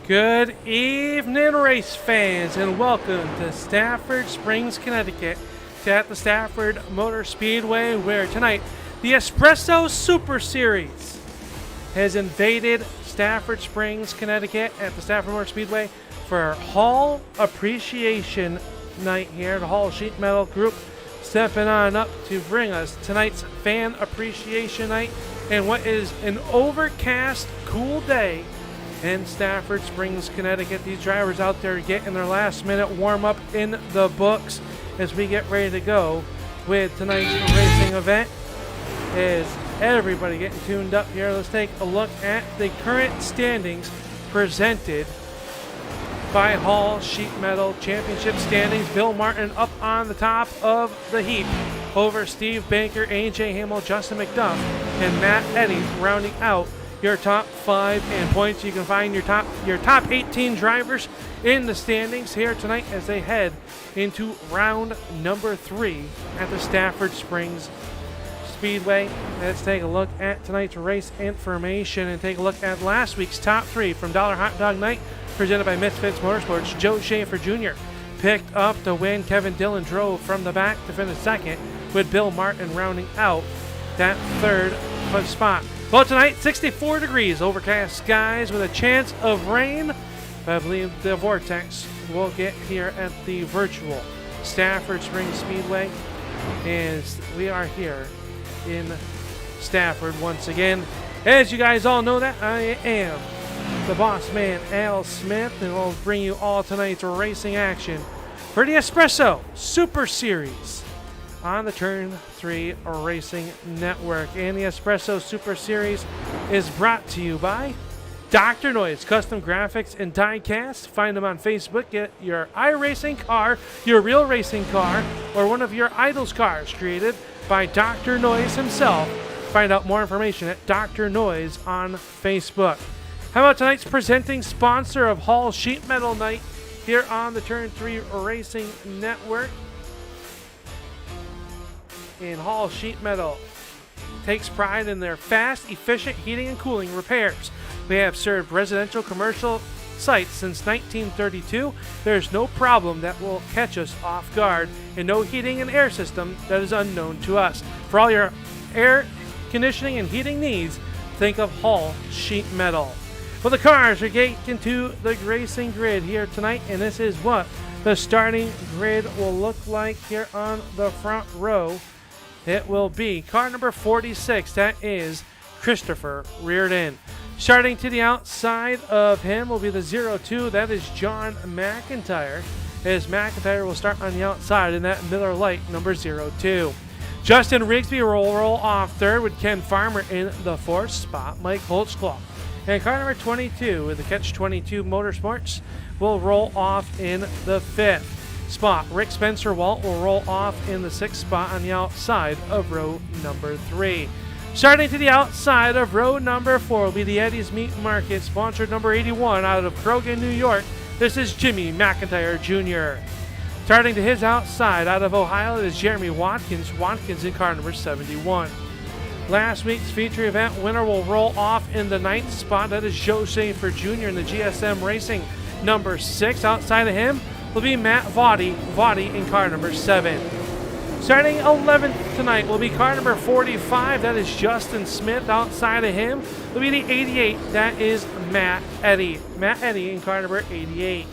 Good evening, race fans, and welcome to Stafford Springs, Connecticut, at the Stafford Motor Speedway, where tonight the Espresso Super Series has invaded Stafford Springs, Connecticut, at the Stafford Motor Speedway for Holl Appreciation Night here. The Holl Sheet Metal Group stepping on up to bring us tonight's Fan Appreciation Night and what is an overcast, cool day in Stafford Springs, Connecticut. These drivers out there getting their last minute warm up in the books as we get ready to go with tonight's racing event. Is everybody getting tuned up here? Let's take a look at the current standings presented by Holl Sheet Metal Championship standings. Bill Martin up on the top of the heap over Steve Banker, AJ Hamill, Justin McDuff, and Matt Eddy rounding out your top 5 in points. You can find your top 18 drivers in the standings here tonight as they head into round number 3 at the Stafford Springs Speedway. Let's take a look at tonight's race information and take a look at last week's top 3 from Dollar Hot Dog Night, presented by Misfits Motorsports. Joe Schaefer Jr. picked up the win. Kevin Dillon drove from the back to finish second, with Bill Martin rounding out that third spot. Well, tonight, 64 degrees, overcast skies with a chance of rain. I believe the vortex will get here at the virtual Stafford Springs Speedway, as we are here in Stafford once again. As you guys all know that, I am the boss man, Al Smith, and we'll bring you all tonight's racing action for the Espresso Super Series on the Turn 3 Racing Network. And the Espresso Super Series is brought to you by Dr. Noise Custom Graphics and Diecast. Find them on Facebook. Get your iRacing car, your real racing car, or one of your idol's cars created by Dr. Noise himself. Find out more information at Dr. Noise on Facebook. How about tonight's presenting sponsor of Holl Sheet Metal Night here on the Turn 3 Racing Network? In Holl Sheet Metal takes pride in their fast, efficient heating and cooling repairs. We have served residential, commercial sites since 1932. There's no problem that will catch us off guard, and no heating and air system that is unknown to us. For all your air conditioning and heating needs, think of Holl Sheet Metal. Well, the cars are getting to the racing grid here tonight, and this is what the starting grid will look like here on the front row. It will be car number 46. That is Christopher Reardon. Starting to the outside of him will be the 02. That is John McIntyre. As McIntyre will start on the outside in that Miller Lite number 02. Justin Rigsby will roll off third with Ken Farmer in the 4th spot. Mike Holtzclaw. And car number 22 with the Catch 22 Motorsports will roll off in the 5th spot. Rick Spencer Walt will roll off in the 6th spot on the outside of row number 3. Starting to the outside of row number 4 will be the Eddie's Meat Market, sponsored number 81 out of Krogan, New York. This is Jimmy McIntyre Jr. Starting to his outside out of Ohio, it is Jeremy Watkins. Watkins in car number 71. Last week's feature event winner will roll off in the 9th spot. That is Joe Schaefer Jr. in the GSM Racing number 6. Outside of him will be Matt Vaughty in car number 7. Starting 11th tonight will be car number 45. That is Justin Smith. Outside of him will be the 88. That is Matt Eddy. Matt Eddy in car number 88.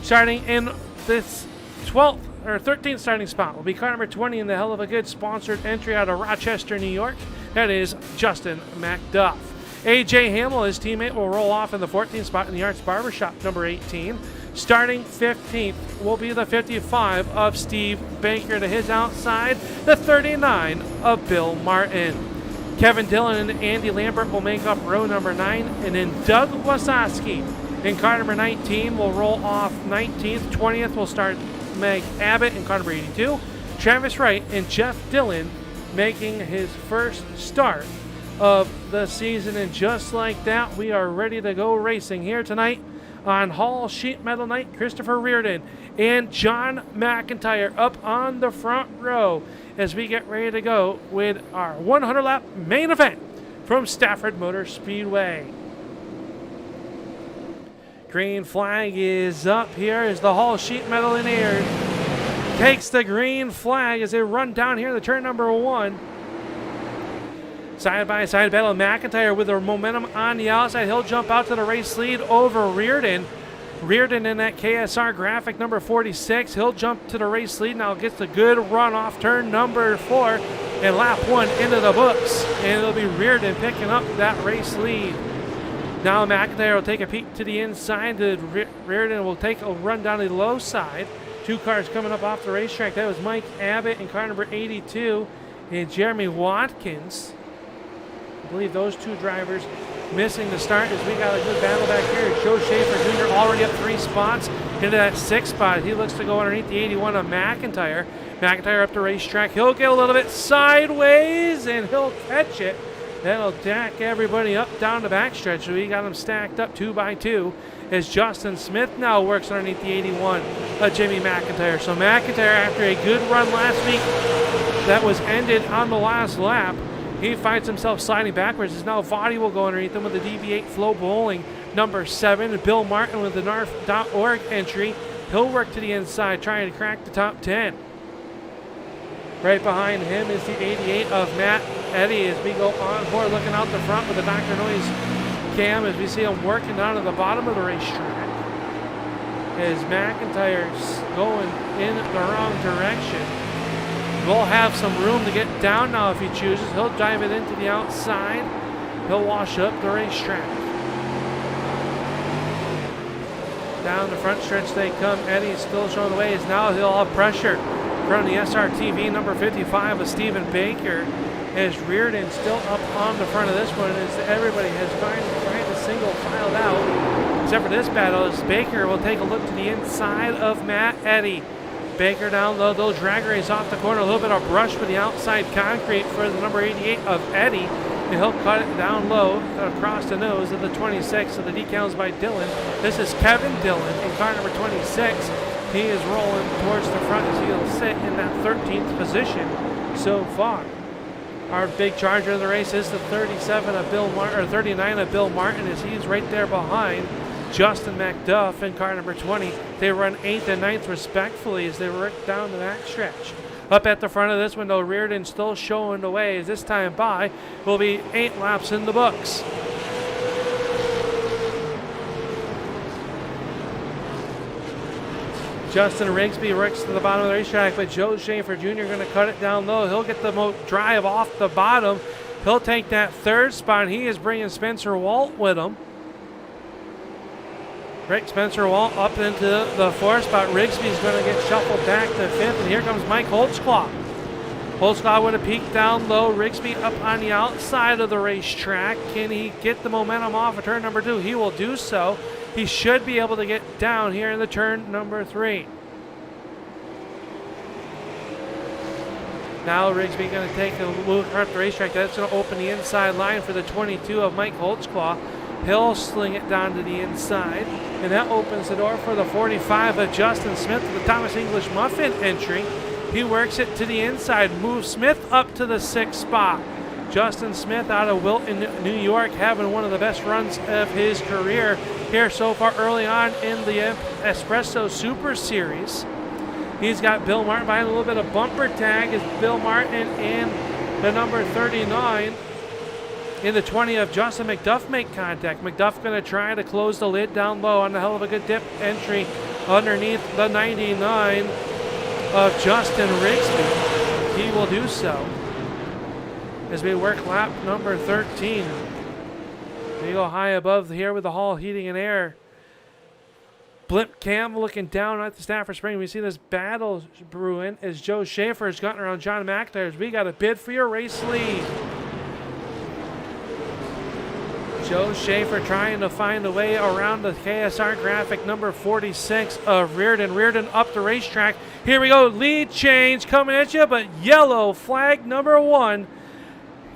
Starting in this 13th starting spot will be car number 20 in the Hell of a Good sponsored entry out of Rochester, New York. That is Justin McDuff. AJ Hamill, his teammate, will roll off in the 14th spot in the Arts Barbershop number 18. Starting 15th will be the 55 of Steve Banker. To his outside, the 39 of Bill Martin. Kevin Dillon and Andy Lambert will make up row number 9, and then Doug Wasowski in car number 19 will roll off 19th. 20th will start Meg Abbott in car number 82. Travis Wright and Jeff Dillon making his first start of the season. And just like that, we are ready to go racing here tonight on Holl Sheet Metal Night. Christopher Reardon and John McIntyre up on the front row as we get ready to go with our 100-lap main event from Stafford Motor Speedway. Green flag is up. Here is the Holl sheet metal in air. Takes the green flag as they run down here to turn number 1. Side-by-side battle. McIntyre with the momentum on the outside. He'll jump out to the race lead over Reardon. Reardon in that KSR graphic number 46. He'll jump to the race lead. Now gets a good run off turn number 4. And lap 1 into the books. And it'll be Reardon picking up that race lead. Now McIntyre will take a peek to the inside. Reardon will take a run down the low side. 2 cars coming up off the racetrack. That was Mike Abbott in car number 82 and Jeremy Watkins. I believe those 2 drivers missing the start as we got a good battle back here. Joe Schaefer Jr. already up 3 spots into that 6th spot. He looks to go underneath the 81 of McIntyre. McIntyre up the racetrack. He'll get a little bit sideways and he'll catch it. That'll tack everybody up down the backstretch. So we got them stacked up 2 by 2 as Justin Smith now works underneath the 81 of Jimmy McIntyre. So McIntyre, after a good run last week that was ended on the last lap, he finds himself sliding backwards as now Vaughty will go underneath him with the DB8 Flow Bowling number 7. Bill Martin with the NARF.org entry. He'll work to the inside trying to crack the top 10. Right behind him is the 88 of Matt Eddy as we go on board, looking out the front with the Dr. Noise cam as we see him working down at the bottom of the racetrack. As McIntyre's going in the wrong direction. Will have some room to get down now if he chooses. He'll dive it into the outside. He'll wash up the racetrack. Down the front stretch they come. Eddie's still showing the way as now he'll have pressure from the SRTV number 55 of Stephen Baker as Reardon still up on the front of this one as everybody has tried to single filed out except for this battle as Baker will take a look to the inside of Matt Eddy. Baker down low, they'll drag race off the corner, a little bit of brush with the outside concrete for the number 88 of Eddy, and he'll cut it down low across the nose of the 26 of the decals by Dillon. This is Kevin Dillon in car number 26. He is rolling towards the front as he'll sit in that 13th position so far. Our big charger of the race is the 37 of Bill Martin, or 39 of Bill Martin, as he's right there behind Justin McDuff in car number 20. They run 8th and 9th respectfully as they work down the backstretch. Up at the front of this window, Reardon still showing the way as this time by will be 8 laps in the books. Justin Rigsby works to the bottom of the racetrack, but Joe Schaefer Jr. going to cut it down low. He'll get the drive off the bottom. He'll take that 3rd spot. He is bringing Spencer Walt with him. Rick Spencer Walt up into the 4th spot. Rigsby's going to get shuffled back to 5th, and here comes Mike Holtzclaw. Holtzclaw with a peek down low. Rigsby up on the outside of the racetrack. Can he get the momentum off of turn number 2? He will do so. He should be able to get down here in the turn number 3. Now Rigsby going to take a look at the racetrack. That's going to open the inside line for the 22 of Mike Holtzclaw. He'll sling it down to the inside, and that opens the door for the 45 of Justin Smith, the Thomas English Muffin entry. He works it to the inside, moves Smith up to the 6th spot. Justin Smith out of Wilton, New York, having one of the best runs of his career here so far early on in the Espresso Super Series. He's got Bill Martin behind, a little bit of bumper tag as Bill Martin and the number 39 in the 20 of Justin McDuff make contact. McDuff going to try to close the lid down low on the hell of a good dip entry underneath the 99 of Justin Rigsby. He will do so as we work lap number 13. We go high above here with the Holl Heating and Air blimp cam looking down at the Stafford Spring. We see this battle brewing as Joe Schaefer is gotten around John McIntyre. We got a bid for your race lead. Joe Schaefer trying to find a way around the KSR graphic number 46 of Reardon. Reardon up the racetrack. Here we go. Lead change coming at you, but yellow flag number 1.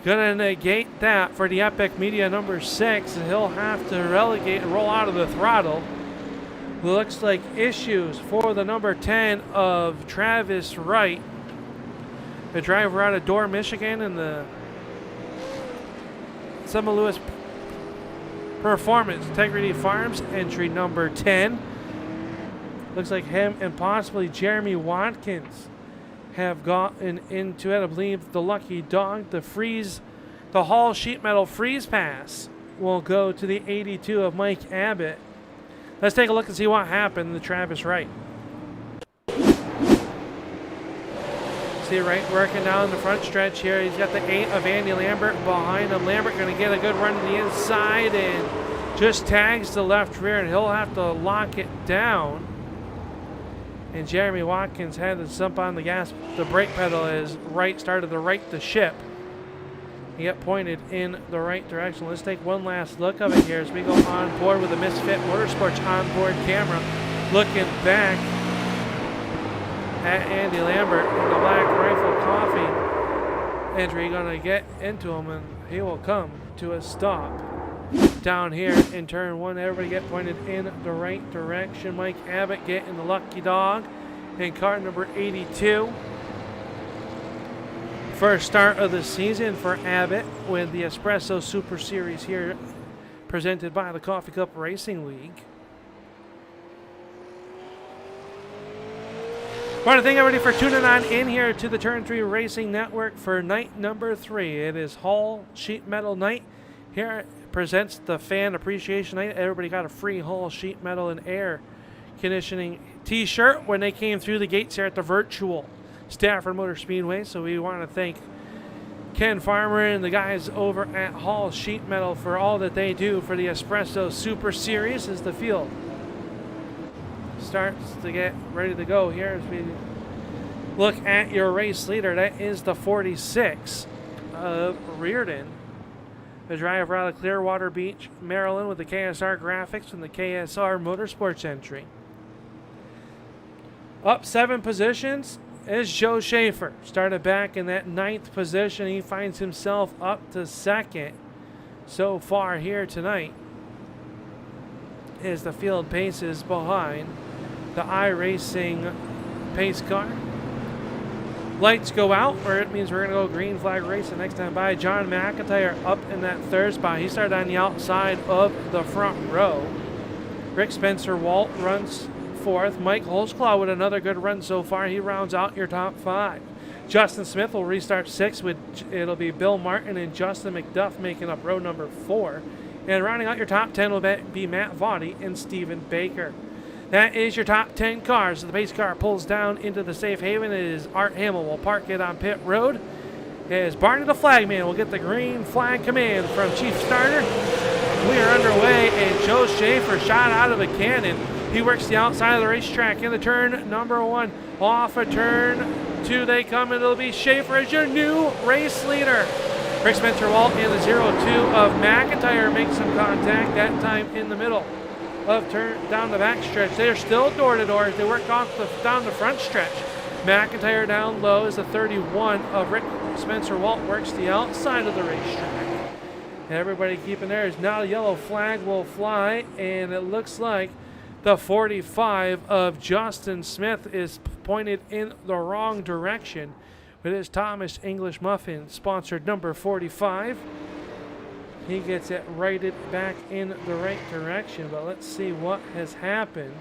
Gonna negate that for the Epic Media number 6. And he'll have to relegate and roll out of the throttle. Looks like issues for the number 10 of Travis Wright, the driver out of Dorr, Michigan, in the St. Louis Performance Integrity Farms, entry number 10. Looks like him and possibly Jeremy Watkins have gotten into it. I believe the lucky dog, the Holl Sheet Metal Freeze Pass, will go to the 82 of Mike Abbott. Let's take a look and see what happened to Travis Wright. See Wright working down the front stretch here. He's got the 8 of Andy Lambert behind him. Lambert going to get a good run to the inside and just tags the left rear, and he'll have to lock it down. And Jeremy Watkins had to jump on the gas, the brake pedal as Wright started to right the ship. He got pointed in the right direction. Let's take one last look of it here as we go on board with the Misfit Motorsports onboard camera, looking back at Andy Lambert in the Black Rifle Coffee entry. Going to get into him, and he will come to a stop down here in turn 1. Everybody get pointed in the right direction. Mike Abbott getting the lucky dog in car number 82. First start of the season for Abbott with the Espresso Super Series here, presented by the Coffee Cup Racing League. I want to thank everybody for tuning on in here to the Turn 3 Racing Network for night number 3. It is Holl Sheet Metal Night. Here presents the Fan Appreciation Night. Everybody got a free Holl Sheet Metal and Air Conditioning t-shirt when they came through the gates here at the virtual Stafford Motor Speedway. So we want to thank Ken Farmer and the guys over at Holl Sheet Metal for all that they do for the Espresso Super Series as the field starts to get ready to go here as we look at your race leader. That is the 46 of Reardon, the driver out of Clearwater Beach, Maryland, with the KSR graphics and the KSR Motorsports entry. Up 7 positions is Joe Schaefer. Started back in that 9th position. He finds himself up to 2nd so far here tonight as the field paces behind the iRacing pace car. Lights go out, or it means we're going to go green flag racing next time by. John McIntyre up in that 3rd spot. He started on the outside of the front row. Rick Spencer Walt runs 4th. Mike Holzclaw with another good run so far. He rounds out your top 5. Justin Smith will restart 6th. It'll be Bill Martin and Justin McDuff making up row number 4. And rounding out your top 10 will be Matt Vaughty and Stephen Baker. That is your top 10 cars. The pace car pulls down into the safe haven. It is Art Hamill. Will park it on pit road. As Barney the Flagman will get the green flag command from Chief Starter. We are underway, and Joe Schaefer shot out of a cannon. He works the outside of the racetrack into turn number 1. Off of turn 2 they come, and it'll be Schaefer as your new race leader. Rick Spencer Walt in the 0-2 of McIntyre makes some contact, that time in the middle of turn down the back stretch. They're still door to door as they work off down the front stretch. McIntyre down low as the 31 of Rick Spencer Walt works the outside of the racetrack. Everybody keeping there as now the yellow flag will fly, and it looks like the 45 of Justin Smith is pointed in the wrong direction with his Thomas English Muffin sponsored number 45. He gets it righted back in the right direction, but let's see what has happened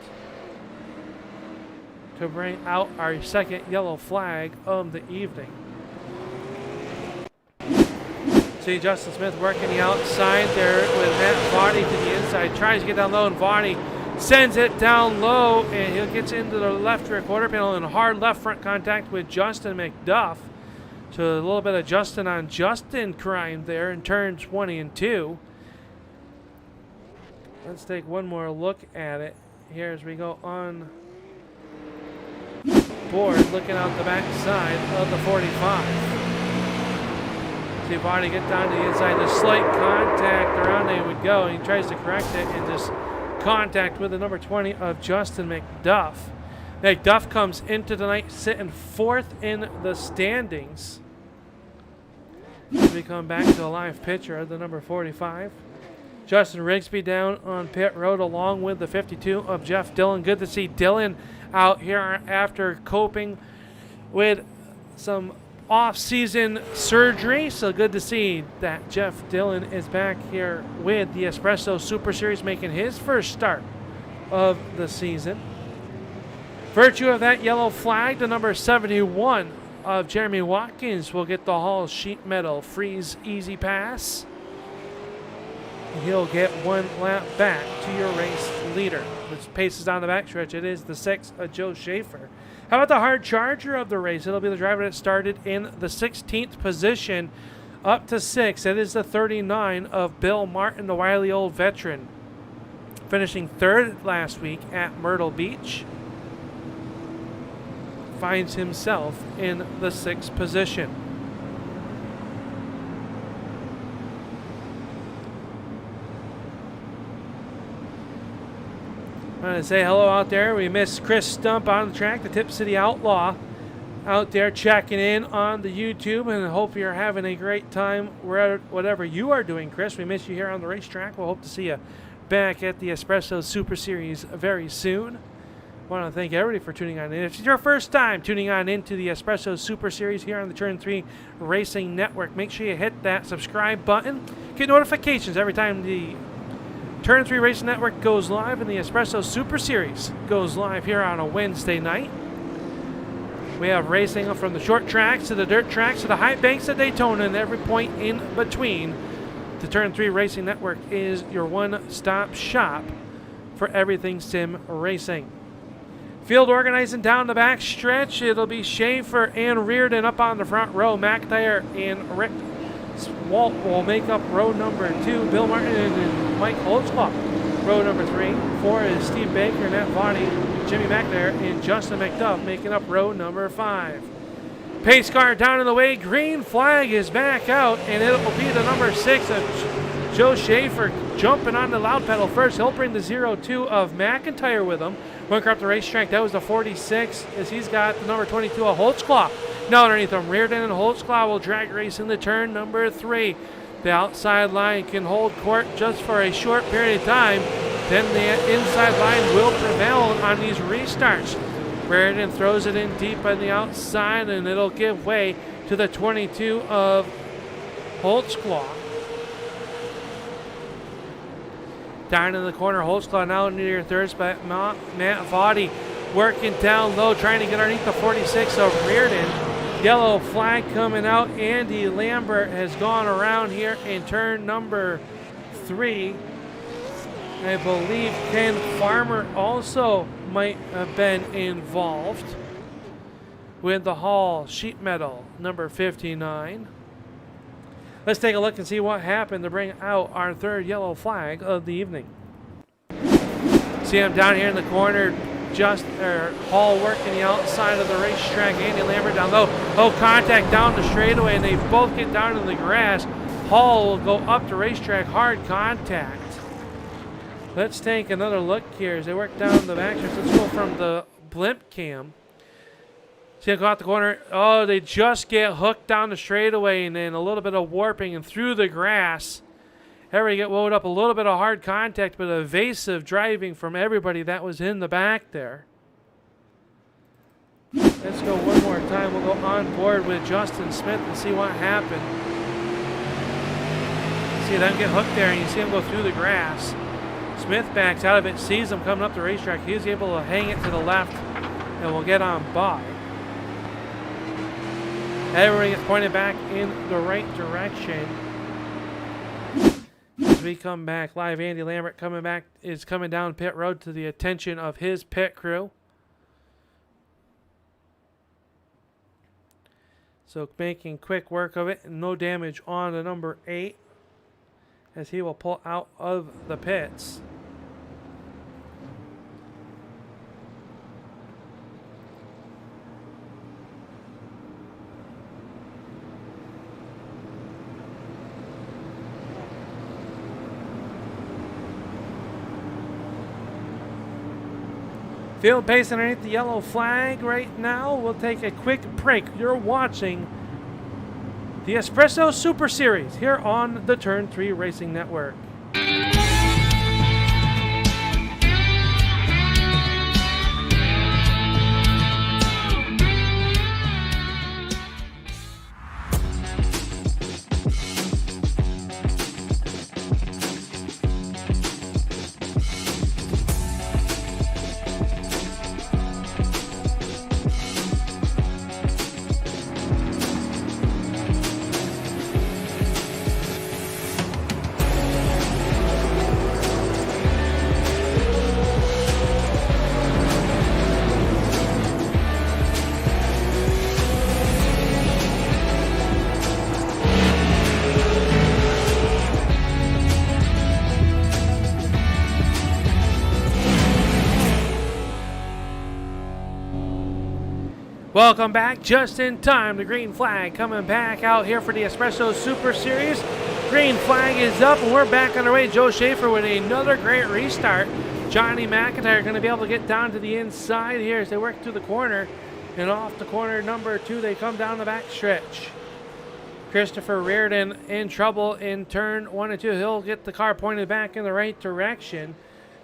to bring out our second yellow flag of the evening. See Justin Smith working the outside there with Matt Vaughty to the inside. Tries to get down low, and Vaughty sends it down low, and he gets into the left rear quarter panel in hard left front contact with Justin McDuff. So a little bit of Justin on Justin crime there in turn 20 and 2. Let's take one more look at it here as we go on board, looking out the back side of the 45. See Vaughty get down to the inside, the slight contact around they would go, and he tries to correct it, and just contact with the number 20 of Justin McDuff. McDuff comes into the night sitting 4th in the standings. We come back to a live picture of the number 45. Justin Rigsby down on pit road along with the 52 of Jeff Dillon. Good to see Dillon out here after coping with some off-season surgery, so good to see that Jeff Dillon is back here with the Espresso Super Series, making his first start of the season. Virtue of that yellow flag, the number 71 of Jeremy Watkins will get the Holl Sheet Metal Freeze Easy Pass. He'll get one lap back to your race leader, which paces down the backstretch. It is the 6 of Joe Schaefer. How about the hard charger of the race? It'll be the driver that started in the 16th position up to 6. It is the 39 of Bill Martin, the wily old veteran, finishing 3rd last week at Myrtle Beach. Finds himself in the 6th position. I want to say hello out there. We miss Chris Stump on the track, the Tip City Outlaw, out there checking in on the YouTube, and I hope you're having a great time whatever you are doing, Chris. We miss you here on the racetrack. We'll hope to see you back at the Espresso Super Series very soon. I want to thank everybody for tuning on in. If it's your first time tuning on into the Espresso Super Series here on the Turn 3 Racing Network, make sure you hit that subscribe button. Get notifications every time the Turn 3 Racing Network goes live and the Espresso Super Series goes live here on a Wednesday night. We have racing from the short tracks to the dirt tracks to the high banks of Daytona and every point in between. The Turn 3 Racing Network is your one-stop shop for everything sim racing. Field organizing down the back stretch. It'll be Schaefer and Reardon up on the front row. McIntyre and Rick Walt will make up row number 2. Bill Martin and Mike Holtzclaw, row number 3. 4 is Steve Baker, Nat Vaughty, Jimmy McNair, and Justin McDuff making up row number 5. Pace car down in the way. Green flag is back out, and it will be the number 6 of Joe Schaefer jumping on the loud pedal first. He'll bring the 0-2 of McIntyre with him. Went up the racetrack. That was the 46, as he's got the number 22 of Holtzclaw. Now underneath him, Reardon and Holtzclaw will drag race in the turn number 3. The outside line can hold court just for a short period of time. Then the inside line will prevail on these restarts. Reardon throws it in deep on the outside, and it'll give way to the 22 of Holtzclaw. Down in the corner, Holtzclaw now near third spot. Matt Vaughty working down low, trying to get underneath the 46 of Reardon. Yellow flag coming out. Andy Lambert has gone around here in turn number 3. I believe Ken Farmer also might have been involved with the Holl Sheet Metal number 59. Let's take a look and see what happened to bring out our 3rd yellow flag of the evening. See him down here in the corner, Holl working the outside of the racetrack. Andy Lambert down low. Low contact down the straightaway, and they both get down to the grass. Holl will go up the racetrack, hard contact. Let's take another look here as they work down the back. Let's go from the blimp cam. See him go out the corner. Oh, they just get hooked down the straightaway, and then a little bit of warping and through the grass. Everybody get wound up, a little bit of hard contact, but evasive driving from everybody that was in the back there. Let's go one more time. We'll go on board with Justin Smith and see what happened. See them get hooked there, and you see him go through the grass. Smith backs out of it, sees him coming up the racetrack. He's able to hang it to the left, and we'll get on by. Everybody gets pointed back in the right direction. As we come back live, Andy Lambert is coming down pit road to the attention of his pit crew. So making quick work of it, and no damage on the number 8 as he will pull out of the pits. Field pace underneath the yellow flag right now. We'll take a quick break. You're watching the Espresso Super Series here on the Turn 3 Racing Network. Welcome back, just in time. The green flag coming back out here for the Espresso Super Series. Green flag is up, and we're back on our way. Joe Schaefer with another great restart. Johnny McIntyre going to be able to get down to the inside here as they work through the corner. And off the corner number 2, they come down the back stretch. Christopher Reardon in trouble in turn 1 and 2. He'll get the car pointed back in the right direction.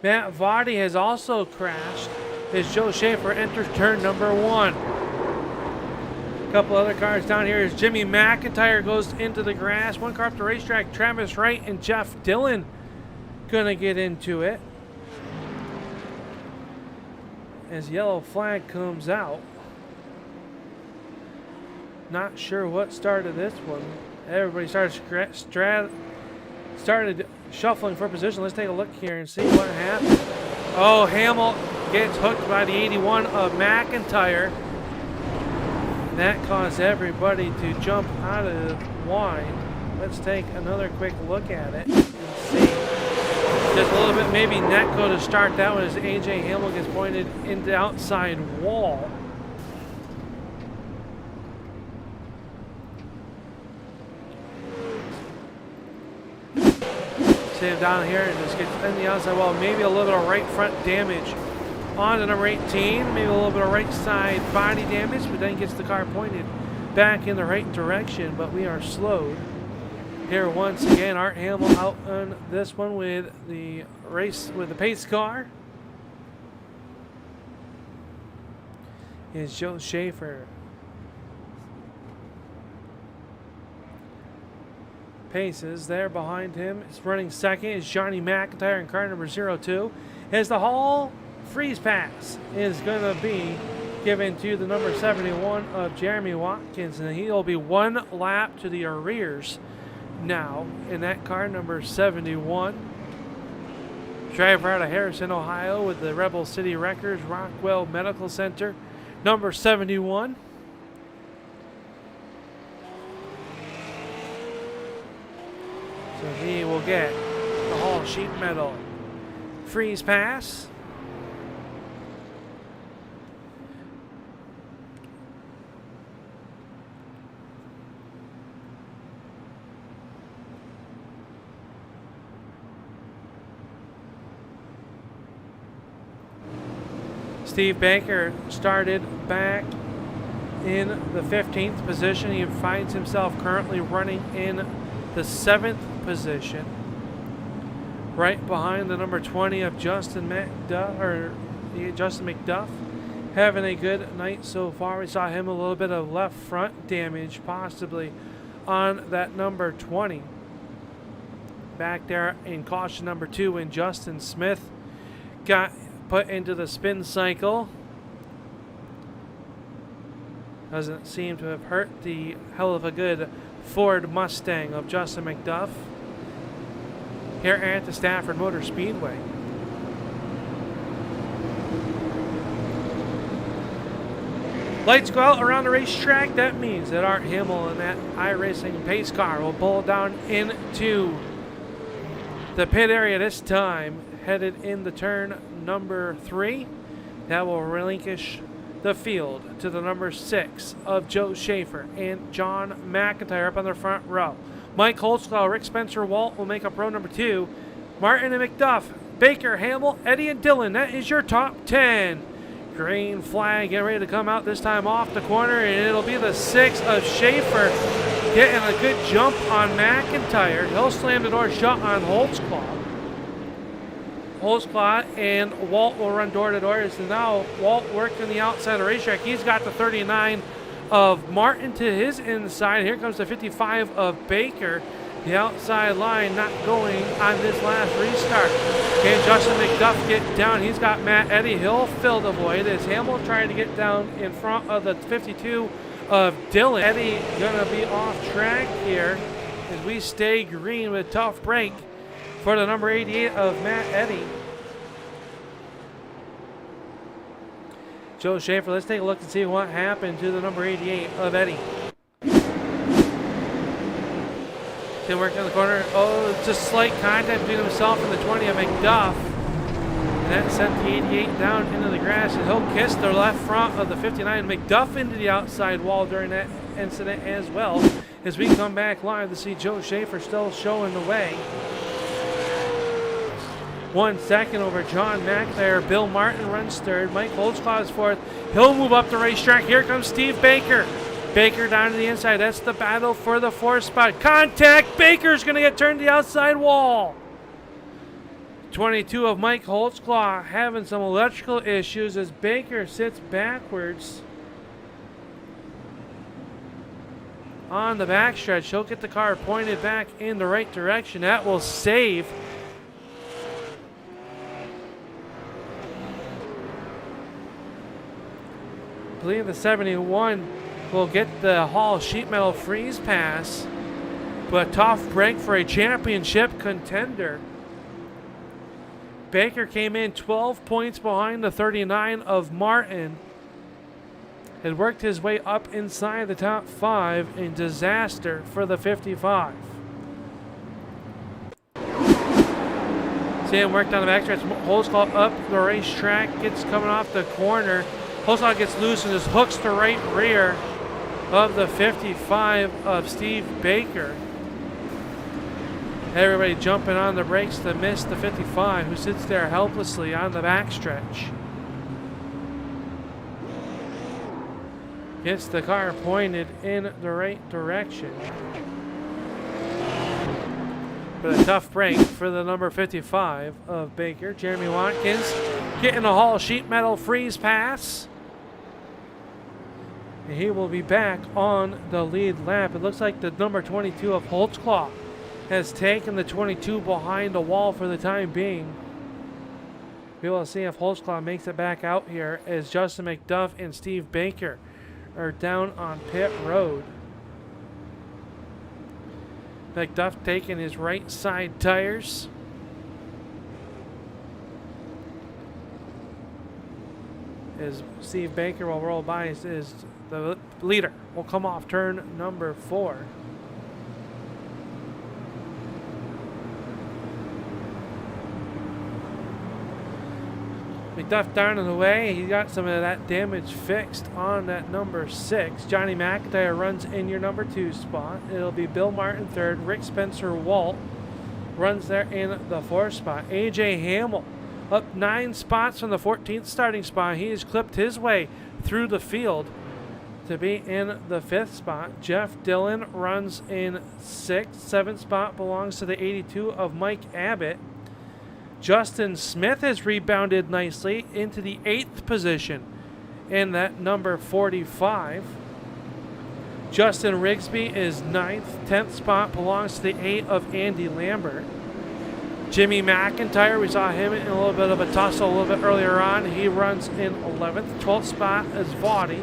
Matt Vardy has also crashed as Joe Schaefer enters turn number 1. A couple other cars down here as Jimmy McIntyre goes into the grass. One car up the racetrack, Travis Wright and Jeff Dillon gonna get into it. As yellow flag comes out. Not sure what started this one. Everybody started shuffling for position. Let's take a look here and see what happened. Oh, Hamill gets hooked by the 81 of McIntyre. That caused everybody to jump out of line. Let's take another quick look at it and see. Just a little bit, maybe Netco to start that one as AJ Hamill gets pointed into the outside wall. See him down here and just gets in the outside wall. Maybe a little bit of right front damage on to number 18. Maybe a little bit of right side body damage, but then gets the car pointed back in the right direction. But we are slowed here once again. Art Hamill out on this one with the pace car. Is Joe Schaefer. Paces there behind him. Is running second is Johnny McIntyre in car number 02. As the Holl freeze pass is going to be given to the number 71 of Jeremy Watkins, and he'll be one lap to the arrears now in that car number 71. Driver out of Harrison, Ohio with the Rebel City Wreckers Rockwell Medical Center, number 71. So he will get the Holl sheet metal freeze pass. Steve Baker started back in the 15th position. He finds himself currently running in the 7th position, right behind the number 20 of Justin McDuff. Having a good night so far. We saw him a little bit of left front damage possibly on that number 20. Back there in caution number 2 when Justin Smith got put into the spin cycle. Doesn't seem to have hurt the hell of a good Ford Mustang of Justin McDuff here at the Stafford Motor Speedway. Lights go out around the racetrack. That means that Art Hamill and that iRacing pace car will pull down into the pit area this time, headed in the turn number 3. That will relinquish the field to the number 6 of Joe Schaefer and John McIntyre up on the front row. Mike Holtzclaw, Rick Spencer, Walt will make up row number 2. Martin and McDuff, Baker, Hamill, Eddie, and Dillon. That is your top 10. Green flag getting ready to come out this time off the corner, and it'll be the 6 of Schaefer getting a good jump on McIntyre. He'll slam the door shut on Holtzclaw. Holtzclaw and Walt will run door to door. So now Walt worked on the outside of the racetrack. He's got the 39 of Martin to his inside. Here comes the 55 of Baker. The outside line not going on this last restart. Can Justin McDuff get down? He's got Matt Eddy. He'll fill the void as Hamill trying to get down in front of the 52 of Dillon. Eddy gonna be off track here as we stay green with a tough break for the number 88 of Matt Eddy. Joe Schaefer, let's take a look and see what happened to the number 88 of Eddy. They work in the corner. Oh, just slight contact between himself and the 20 of McDuff. And that sent the 88 down into the grass, and he'll kiss the left front of the 59. McDuff into the outside wall during that incident as well. As we come back live to see Joe Schaefer still showing the way. 1 second over John McIntyre. Bill Martin runs third. Mike Holtzclaw is fourth. He'll move up the racetrack. Here comes Steve Baker. Baker down to the inside. That's the battle for the 4th spot. Contact. Baker's going to get turned to the outside wall. 22 of Mike Holtzclaw having some electrical issues as Baker sits backwards on the backstretch. He'll get the car pointed back in the right direction. That will save I believe the 71 will get the Holl sheet metal freeze pass, but a tough break for a championship contender. Baker came in 12 points behind the 39 of Martin. Had worked his way up inside the top 5 in disaster for the 55. Sam worked on the backstretch. Holtzclaw up the racetrack, gets coming off the corner. Holtzclaw gets loose and just hooks the right rear of the 55 of Steve Baker. Everybody jumping on the brakes to miss the 55, who sits there helplessly on the backstretch. Gets the car pointed in the right direction. But a tough break for the number 55 of Baker. Jeremy Watkins getting a Holl sheet metal freeze pass. And he will be back on the lead lap. It looks like the number 22 of Holtzclaw has taken the 22 behind the wall for the time being. We will see if Holtzclaw makes it back out here as Justin McDuff and Steve Baker are down on pit road. McDuff taking his right side tires. As Steve Baker will roll by as the leader will come off turn number 4. McDuff down in the way. He got some of that damage fixed on that number 6. Johnny McIntyre runs in your number 2 spot. It'll be Bill Martin third. Rick Spencer Walt runs there in the 4th spot. AJ Hamill up 9 spots from the 14th starting spot. He has clipped his way through the field to be in the 5th spot. Jeff Dillon runs in 6th. 7th spot belongs to the 82 of Mike Abbott. Justin Smith has rebounded nicely into the 8th position in that number 45. Justin Rigsby is 9th. 10th spot belongs to the 8 of Andy Lambert. Jimmy McIntyre, we saw him in a little bit of a tussle a little bit earlier on. He runs in 11th. 12th spot is Vaughty.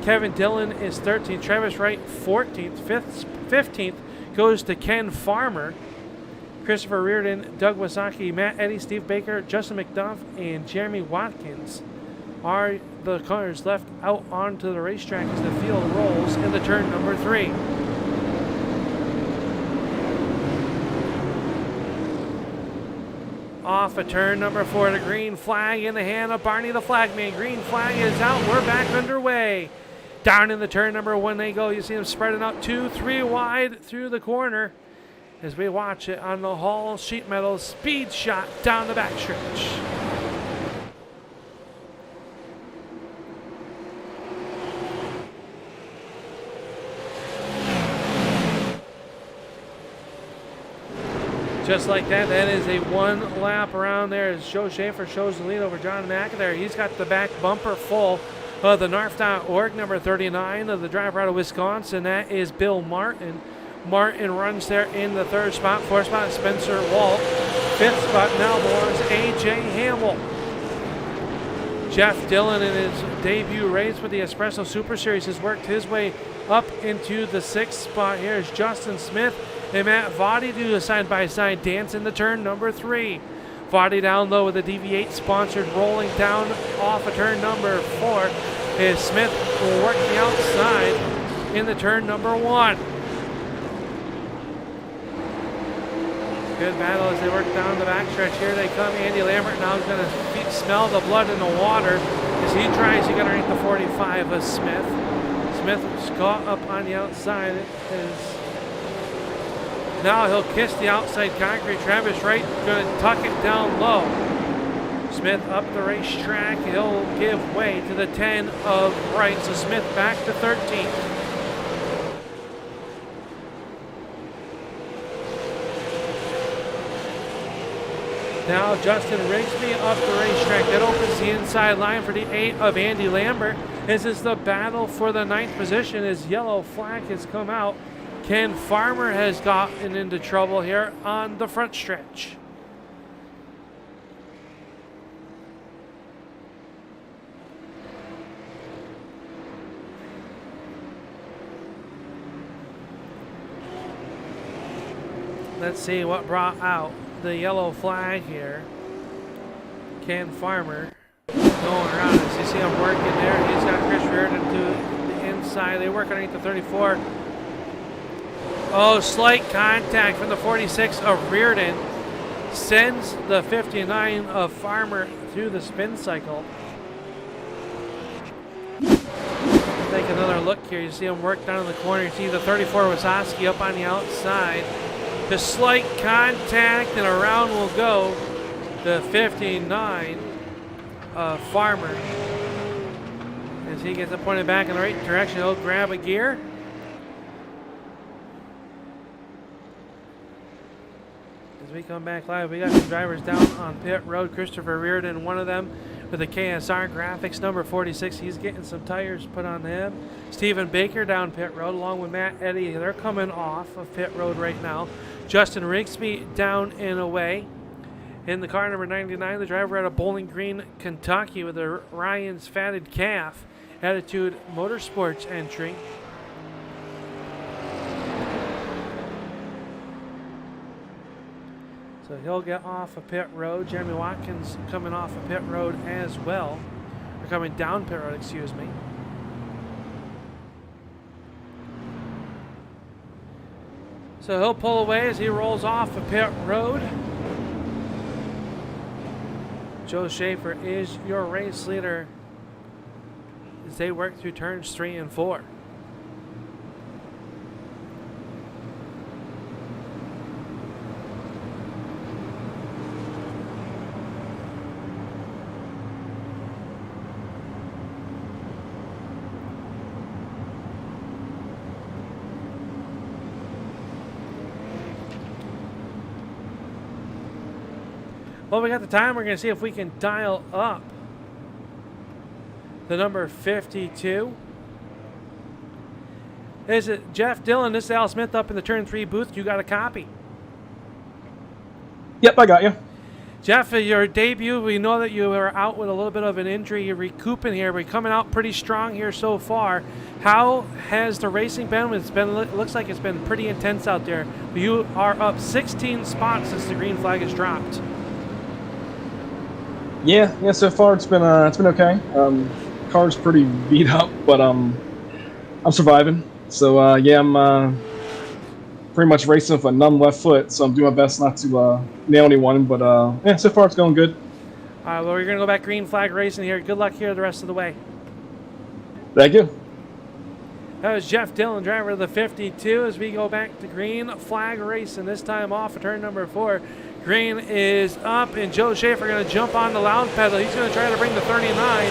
Kevin Dillon is 13th. Travis Wright 14th. 15th goes to Ken Farmer. Christopher Reardon, Doug Wasaki, Matt Eddy, Steve Baker, Justin McDuff, and Jeremy Watkins are the cars left out onto the racetrack as the field rolls into turn number 3. Off of turn number 4, the green flag in the hand of Barney the flagman. Green flag is out. We're back underway. Down in the turn number 1 they go. You see them spreading out 2, 3 wide through the corner as we watch it on the Holl sheet metal speed shot down the backstretch. Just like that, that is a 1 lap around there as Joe Schaefer shows the lead over John McIntyre. He's got the back bumper full of the NARF.org number 39 of the driver out of Wisconsin. That is Bill Martin. Martin runs there in the 3rd spot. 4th spot, Spencer Walt. 5th spot now belongs to A.J. Hamill. Jeff Dillon in his debut race with the Espresso Super Series has worked his way up into the 6th spot. Here's Justin Smith and Matt Vaughty do the side-by-side dance in the turn number 3. Vaughty down low with a DV8 sponsored rolling down off of turn number 4. As Smith will work the outside in the turn number 1. Good battle as they work down the backstretch. Here they come. Andy Lambert now is going to smell the blood in the water as he tries to get underneath the 45 of Smith. Smith caught up on the outside. Now he'll kiss the outside concrete. Travis Wright going to tuck it down low. Smith up the racetrack. He'll give way to the 10 of Wright. So Smith back to 13th. Now Justin Rigsby up the racetrack. That opens the inside line for the 8 of Andy Lambert. This is the battle for the 9th position as yellow flag has come out. Ken Farmer has gotten into trouble here on the front stretch. Let's see what brought out the yellow flag here. Ken Farmer going around as you see him working there. He's got Chris Reardon to the inside. They work underneath the 34. Oh, slight contact from the 46 of Reardon. Sends the 59 of Farmer through the spin cycle. Take another look here. You see him work down in the corner. You see the 34 Wasoski up on the outside. The slight contact and around will go the 59 Farmer. As he gets it pointed back in the right direction, he'll grab a gear. As we come back live, we got some drivers down on pit road. Christopher Reardon, one of them with the KSR graphics, number 46. He's getting some tires put on him. Stephen Baker down pit road along with Matt Eddy. They're coming off of pit road right now. Justin Rigsby down and away. In the car number 99, the driver out of Bowling Green, Kentucky with the Ryan's Fatted Calf Attitude Motorsports entry. So he'll get off of pit road. Jeremy Watkins coming off of pit road as well. Or coming down pit road, excuse me. So he'll pull away as he rolls off of pit road. Joe Schaefer is your race leader as they work through turns 3 and 4. Well, we got the time. We're going to see if we can dial up the number 52. Is it Jeff Dillon? This is Al Smith up in the turn 3 booth. You got a copy? Yep, I got you. Jeff, your debut, we know that you were out with a little bit of an injury. You're recouping here, but coming out pretty strong here so far. How has the racing been? It looks like it's been pretty intense out there. You are up 16 spots since the green flag has dropped. Yeah. So far it's been okay. Car's pretty beat up, but I'm surviving. So I'm pretty much racing with a numb left foot. So I'm doing my best not to nail anyone. But yeah, so far it's going good. All right. Well, we're gonna go back green flag racing here. Good luck here the rest of the way. Thank you. That was Jeff Dillon, driver of the 52, as we go back to green flag racing. This time off of turn number 4. Green is up, and Joe Schaefer going to jump on the loud pedal. He's going to try to bring the 39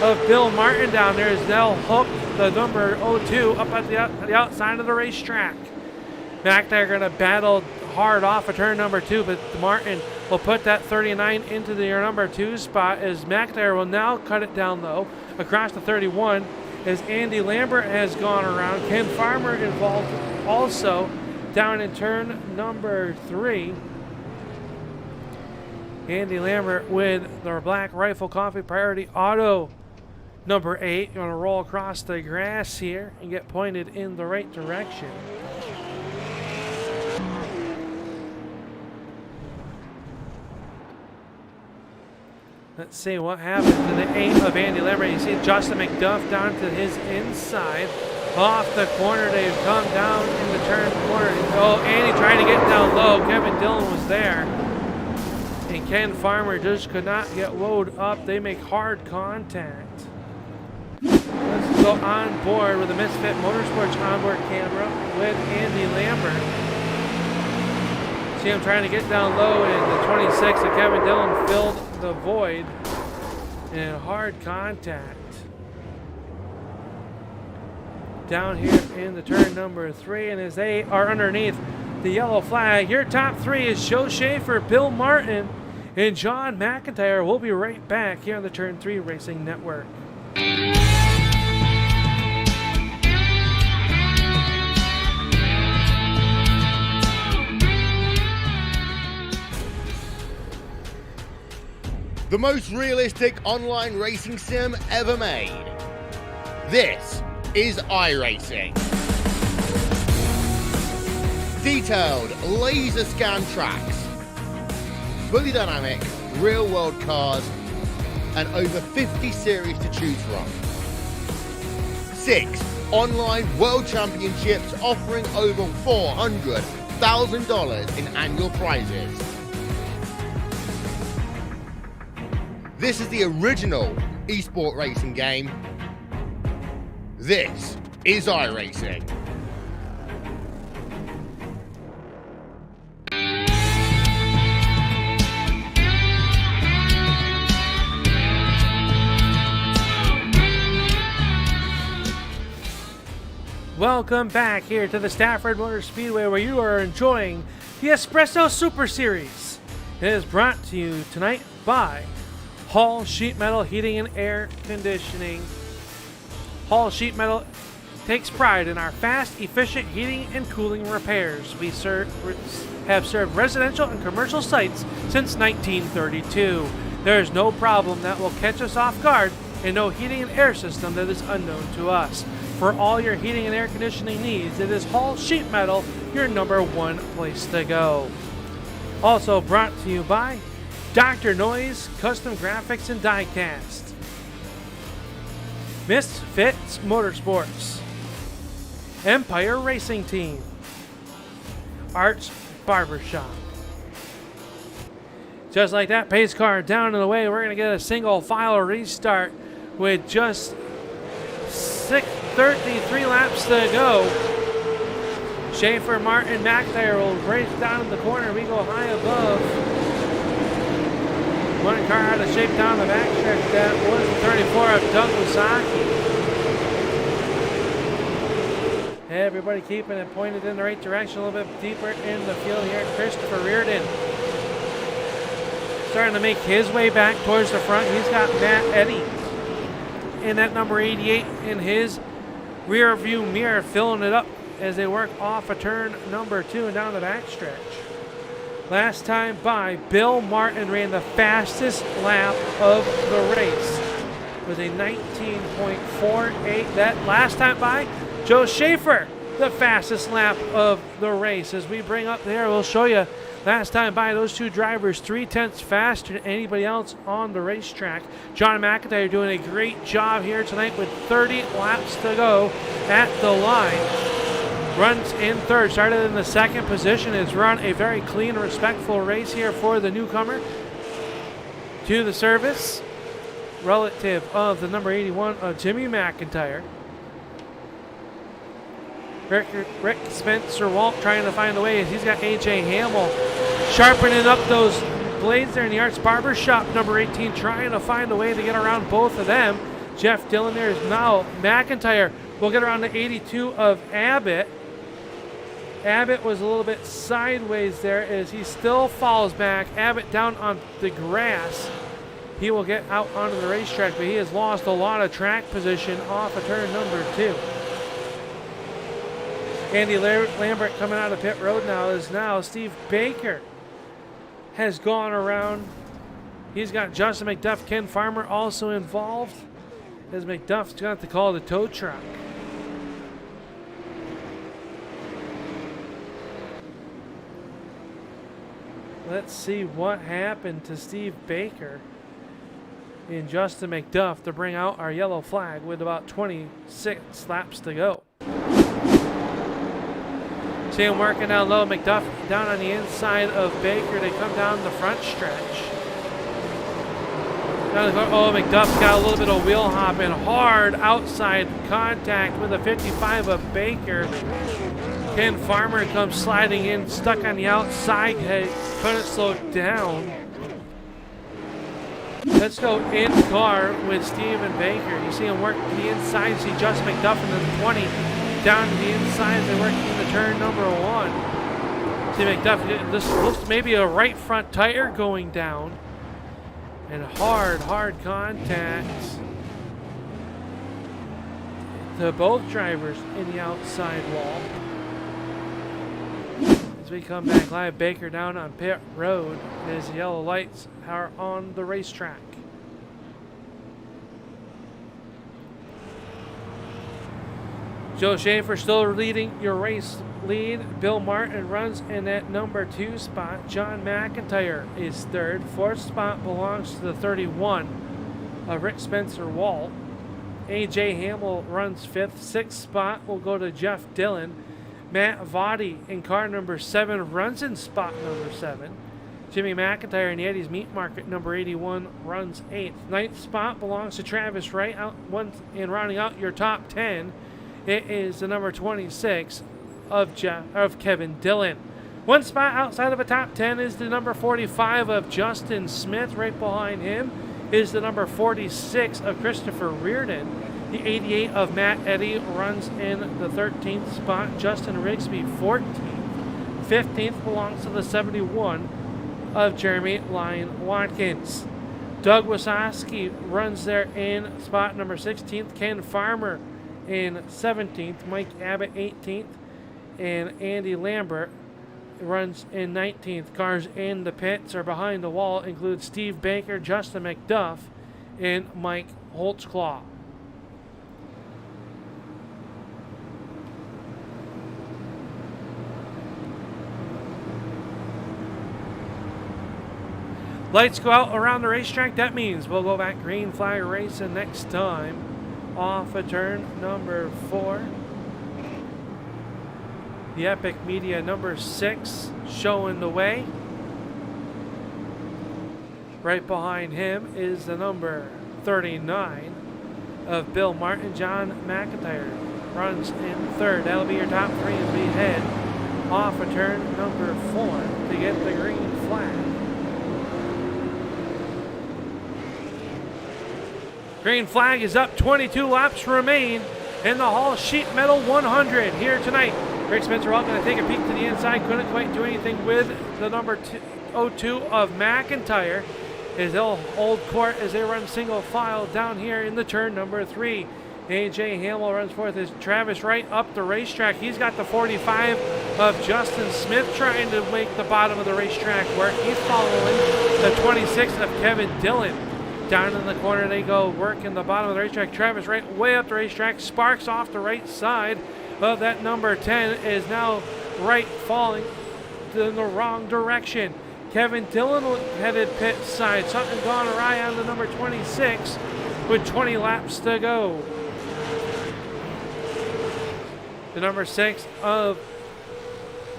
of Bill Martin down there as they'll hook the number 02 up at the outside of the racetrack. Back there going to battle hard off of turn number 2, but Martin will put that 39 into the number 2 spot as McIntyre will now cut it down low across the 31 as Andy Lambert has gone around. Ken Farmer involved also down in turn number 3. Andy Lambert with the Black Rifle Coffee Priority Auto number 8. Going to roll across the grass here and get pointed in the right direction. Let's see what happens to the 8 of Andy Lambert. You see Justin McDuff down to his inside. Off the corner, they've come down in the turn corner. Oh, Andy trying to get down low. Kevin Dillon was there. And Ken Farmer just could not get load up. They make hard contact. Let's go on board with the Misfit Motorsports onboard camera with Andy Lambert. See him trying to get down low, and the 26 of Kevin Dillon filled the void in hard contact. Down here in the turn number 3, and as they are underneath the yellow flag, your top 3 is Joe Schaefer, Bill Martin, and John McIntyre. We'll be right back here on the Turn 3 Racing Network. The most realistic online racing sim ever made. This is iRacing. Detailed laser scan tracks, fully dynamic real world cars, and over 50 series to choose from. 6 online world championships offering over $400,000 in annual prizes. This is the original esport racing game. This is iRacing. Welcome back here to the Stafford Motor Speedway, where you are enjoying the Espresso Super Series. It is brought to you tonight by Holl Sheet Metal Heating and Air Conditioning. Holl Sheet Metal takes pride in our fast, efficient heating and cooling repairs. We have served residential and commercial sites since 1932. There is no problem that will catch us off guard, and no heating and air system that is unknown to us. For all your heating and air conditioning needs, it is Holl Sheet Metal, your #1 place to go. Also brought to you by Dr. Noise Custom Graphics and Diecast, Misfits Motorsports, Empire Racing Team, Arts Barbershop. Just like that, pace car down and away. We're going to get a single file restart with just 33 laps to go. Schaefer, Martin, McIntyre will race down in the corner. We go high above. One car out of shape down the backstretch. That was the 34 of Doug Lasaki. Everybody keeping it pointed in the right direction, a little bit deeper in the field here. Christopher Reardon starting to make his way back towards the front. He's got Matt Eddy in that number 88 in his rear view mirror, filling it up as they work off a turn number 2 and down the backstretch. Last time by, Bill Martin ran the fastest lap of the race with a 19.48. That last time by, Joe Schaefer, the fastest lap of the race. As we bring up there, we'll show you last time by, those two drivers 3/10 faster than anybody else on the racetrack. John McIntyre doing a great job here tonight with 30 laps to go at the line. Runs in third, started in the second position, has run a very clean, respectful race here for the newcomer to the service, relative of the number 81 of Jimmy McIntyre. Rick Spencer-Walt trying to find a way as he's got A.J. Hamill sharpening up those blades there in the Arts Barbershop, number 18, trying to find a way to get around both of them. Jeff Dillon there is now. McIntyre will get around the 82 of Abbott. Abbott was a little bit sideways there as he still falls back. Abbott down on the grass. He will get out onto the racetrack, but he has lost a lot of track position off of turn number 2. Andy Lambert coming out of pit road now is Steve Baker has gone around. He's got Justin McDuff, Ken Farmer also involved, as McDuff's got to call the tow truck. Let's see what happened to Steve Baker and Justin McDuff to bring out our yellow flag with about 26 laps to go. See him working down low. McDuff down on the inside of Baker. They come down the front stretch. Oh, McDuff's got a little bit of wheel hopping. Hard outside contact with a 55 of Baker. Ken Farmer comes sliding in, stuck on the outside. Couldn't slow down. Let's go in car with Steven Baker. You see him work to the inside. You see Justin McDuff in the 20. Down to the inside. They're working in the turn number 1. See McDuff, this looks maybe a right front tire going down. And hard contact to both drivers in the outside wall. As we come back live, Baker down on pit road as the yellow lights are on the racetrack. Joe Schaefer still leading your race lead. Bill Martin runs in that number 2 spot. John McIntyre is third. 4th spot belongs to the 31 of Rick Spencer Walt. AJ Hamill runs 5th. 6th spot will go to Jeff Dillon. Matt Votty in car number 7 runs in spot number 7. Jimmy McIntyre in the Eddie's Meat Market number 81 runs 8th. 9th spot belongs to Travis Wright. In rounding out your top 10, it is the number 26 of Kevin Dillon. 1 spot outside of a top 10 is the number 45 of Justin Smith. Right behind him is the number 46 of Christopher Reardon. The 88 of Matt Eddy runs in the 13th spot. Justin Rigsby 14th. 15th belongs to the 71 of Jeremy Lyon Watkins. Doug Wasowski runs there in spot number 16th. Ken Farmer in 17th. Mike Abbott 18th. And Andy Lambert runs in 19th. Cars in the pits or behind the wall include Steve Baker, Justin McDuff, and Mike Holtzclaw. Lights go out around the racetrack. That means we'll go back green flag racing next time. Off of turn number 4. The Epic Media number 6 showing the way. Right behind him is the number 39 of Bill Martin. John McIntyre runs in 3rd. That'll be your top 3 as we head off of turn number 4 to get the green flag. Green flag is up. 22 laps remain in the Holl Sheet Metal 100 here tonight. Rick Spencer all going to take a peek to the inside. Couldn't quite do anything with the number 02 of McIntyre. As they'll hold court as they run single file down here in the turn number 3. AJ Hamill runs 4th as Travis Wright up the racetrack. He's got the 45 of Justin Smith trying to make the bottom of the racetrack work. He's following the 26 of Kevin Dillon. Down in the corner they go, working the bottom of the racetrack. Travis Wright way up the racetrack. Sparks off the right side of that number 10 is now Wright falling in the wrong direction. Kevin Dillon headed pit side. Something gone awry on the number 26 with 20 laps to go. The number 6 of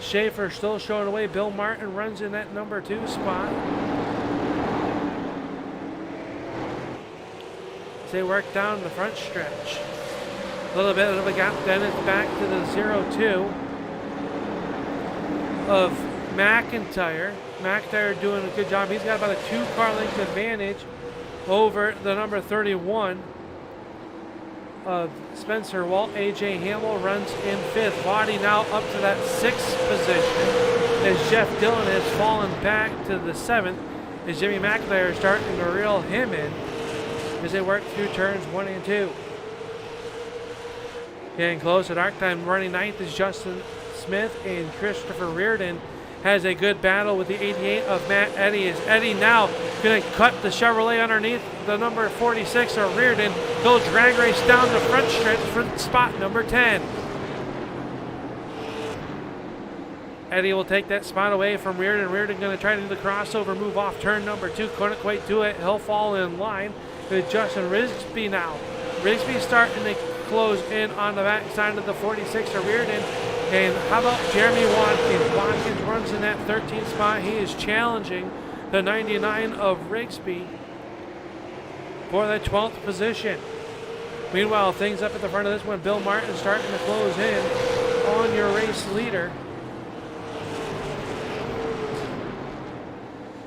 Schaefer still showing away. Bill Martin runs in that number 2 spot. They work down the front stretch. A little bit of a gap, then it's back to the 0-2 of McIntyre. McIntyre doing a good job. He's got about a 2-car length advantage over the number 31 of Spencer Walt. AJ Hamill runs in 5th. Waddy now up to that 6th position as Jeff Dillon has fallen back to the 7th as Jimmy McIntyre is starting to reel him in as they work through turns 1 and 2. Getting close at arc time. Running 9th is Justin Smith, and Christopher Reardon has a good battle with the 88 of Matt Eddy. Is Eddy now going to cut the Chevrolet underneath the number 46 of Reardon? He'll drag race down the front stretch for spot number 10. Eddy will take that spot away from Reardon. Reardon going to try to do the crossover move off turn number 2. Couldn't quite do it. He'll fall in line with Justin Rigsby now. Rigsby starting to close in on the back side of the 46 of Reardon. And how about Jeremy Watkins? Watkins runs in that 13th spot. He is challenging the 99 of Rigsby for the 12th position. Meanwhile, things up at the front of this one, Bill Martin starting to close in on your race leader.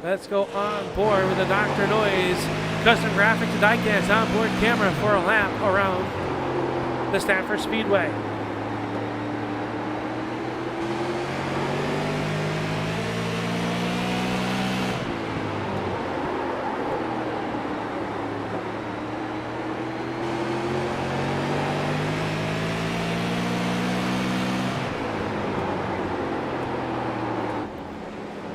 Let's go on board with the Dr. Noise custom graphics and diecast onboard camera for a lap around the Stafford Speedway.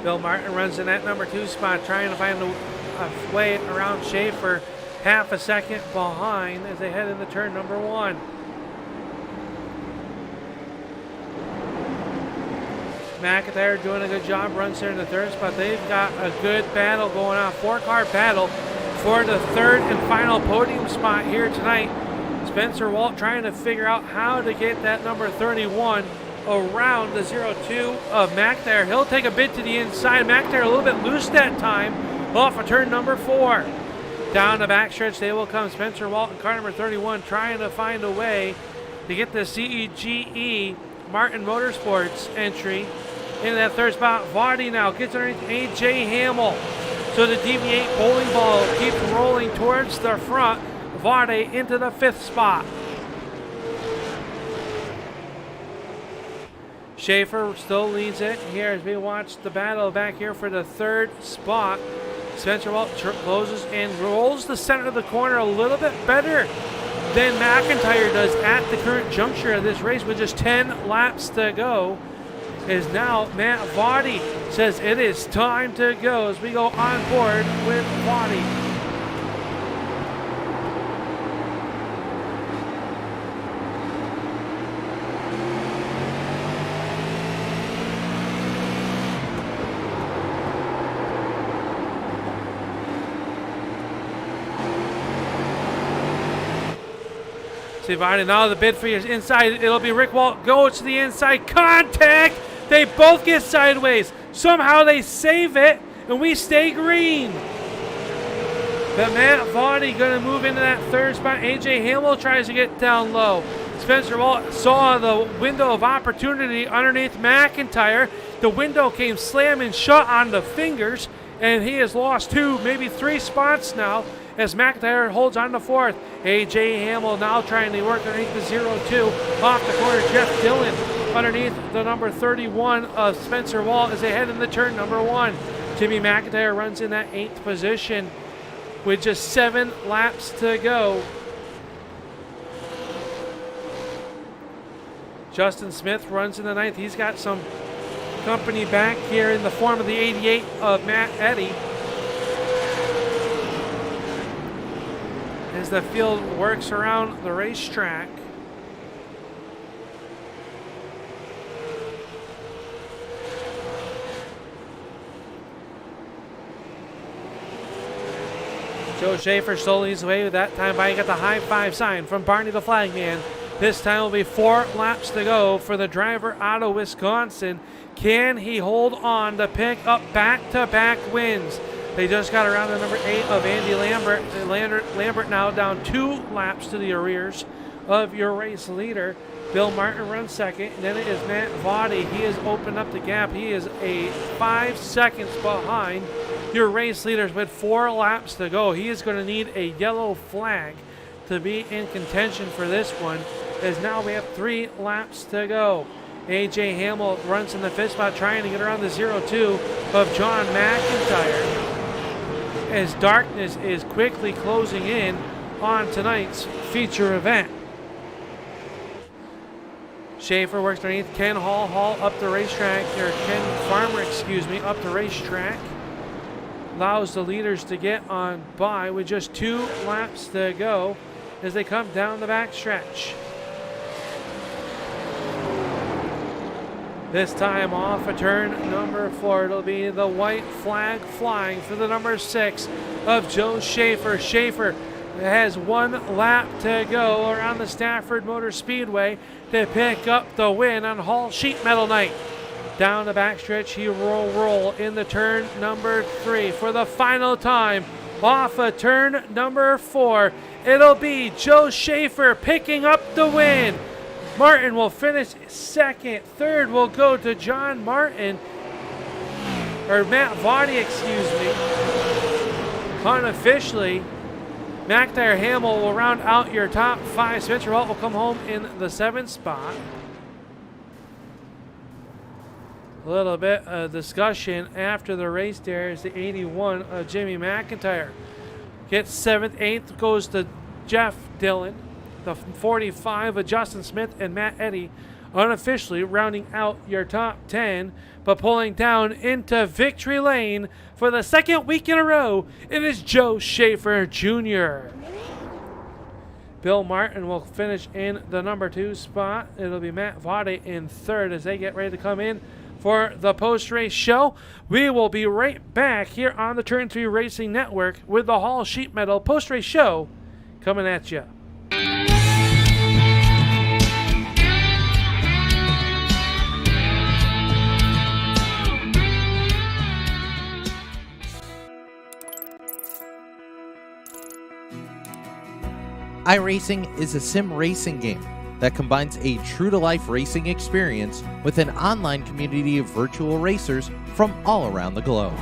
Bill Martin runs in that number 2 spot, trying to find a way around Schaefer, half a second behind as they head into turn number 1. McIntyre doing a good job, runs there in the 3rd spot. They've got a good battle going on, 4-car battle for the 3rd and final podium spot here tonight. Spencer Walt trying to figure out how to get that number 31 around the 02 of McIntyre. He'll take a bit to the inside. McIntyre a little bit loose that time off of turn number 4. Down the backstretch they will come. Spencer Walt and car number 31 trying to find a way to get the CEGE Martin Motorsports entry in that 3rd spot. Vardy now gets underneath AJ Hamill. So the DV8 bowling ball keeps rolling towards the front. Vardy into the 5th spot. Schaefer still leads it here as we watch the battle back here for the 3rd spot. Spencer Walt closes and rolls the center of the corner a little bit better than McIntyre does at the current juncture of this race with just 10 laps to go. Is now Matt Vardy says it is time to go as we go on board with Vardy. Vardy now the bid for your inside. It'll be Rick Walt goes to the inside. Contact! They both get sideways. Somehow they save it, and we stay green. But Matt Vardy going to move into that 3rd spot. AJ Hamill tries to get down low. Spencer Walt saw the window of opportunity underneath McIntyre. The window came slamming shut on the fingers, and he has lost 2, maybe 3 spots now as McIntyre holds on to 4th. AJ Hamill now trying to work underneath the 02. Off the corner, Jeff Dillon underneath the number 31 of Spencer Walt as they head into turn number 1. Jimmy McIntyre runs in that 8th position with just 7 laps to go. Justin Smith runs in the 9th. He's got some company back here in the form of the 88 of Matt Eddy. As the field works around the racetrack. Joe Schaefer still leads the way with that time by. He got the high 5 sign from Barney the Flagman. This time will be 4 laps to go for the driver out of Wisconsin. Can he hold on to pick up back-to-back wins? They just got around the number 8 of Andy Lambert. Lambert now down 2 laps to the arrears of your race leader. Bill Martin runs 2nd, and then it is Matt Vardy. He has opened up the gap. He is a 5 seconds behind your race leaders with 4 laps to go. He is going to need a yellow flag to be in contention for this one, as now we have 3 laps to go. AJ Hamill runs in the 5th spot, trying to get around the 02 of John McIntyre, as darkness is quickly closing in on tonight's feature event. Schaefer works underneath Ken Holl. Holl up the racetrack, or Ken Farmer, up the racetrack. Allows the leaders to get on by with just 2 laps to go as they come down the backstretch. This time off a turn number 4, it'll be the white flag flying for the number 6 of Joe Schaefer. Schaefer It has 1 lap to go around the Stafford Motor Speedway to pick up the win on Holl Sheet Metal Night. Down the backstretch, he will roll into turn number 3 for the final time. Off of turn number 4, it'll be Joe Schaefer picking up the win. Martin will finish second. Third will go to John Martin, or Matt Vaughty, excuse me. Unofficially, McIntyre Hamill will round out your top 5. Spencer Holt will come home in the 7th spot. A little bit of discussion after the race there is the 81 of Jimmy McIntyre. Gets 7th, 8th goes to Jeff Dillon. The 45 of Justin Smith and Matt Eddy unofficially rounding out your top 10, but pulling down into victory lane for the 2nd week in a row, it is Joe Schaefer Jr. Bill Martin will finish in the number 2 spot. It'll be Matt Vaughty in 3rd as they get ready to come in for the post-race show. We will be right back here on the Turn 3 Racing Network with the Holl Sheet Metal post-race show coming at you. iRacing is a sim racing game that combines a true-to-life racing experience with an online community of virtual racers from all around the globe.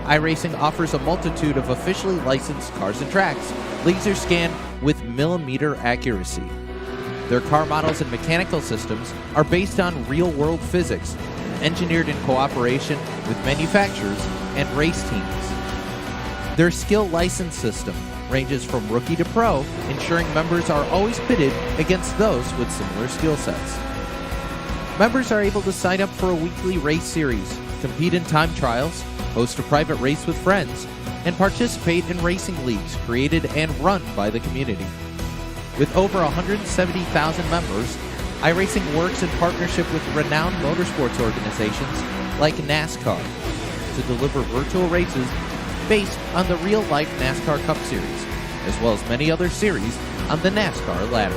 iRacing offers a multitude of officially licensed cars and tracks, laser scanned with millimeter accuracy. Their car models and mechanical systems are based on real-world physics, engineered in cooperation with manufacturers and race teams. Their skill license system ranges from rookie to pro, ensuring members are always pitted against those with similar skill sets. Members are able to sign up for a weekly race series, compete in time trials, host a private race with friends, and participate in racing leagues created and run by the community. With over 170,000 members, iRacing works in partnership with renowned motorsports organizations like NASCAR to deliver virtual races based on the real-life NASCAR Cup Series, as well as many other series on the NASCAR ladder.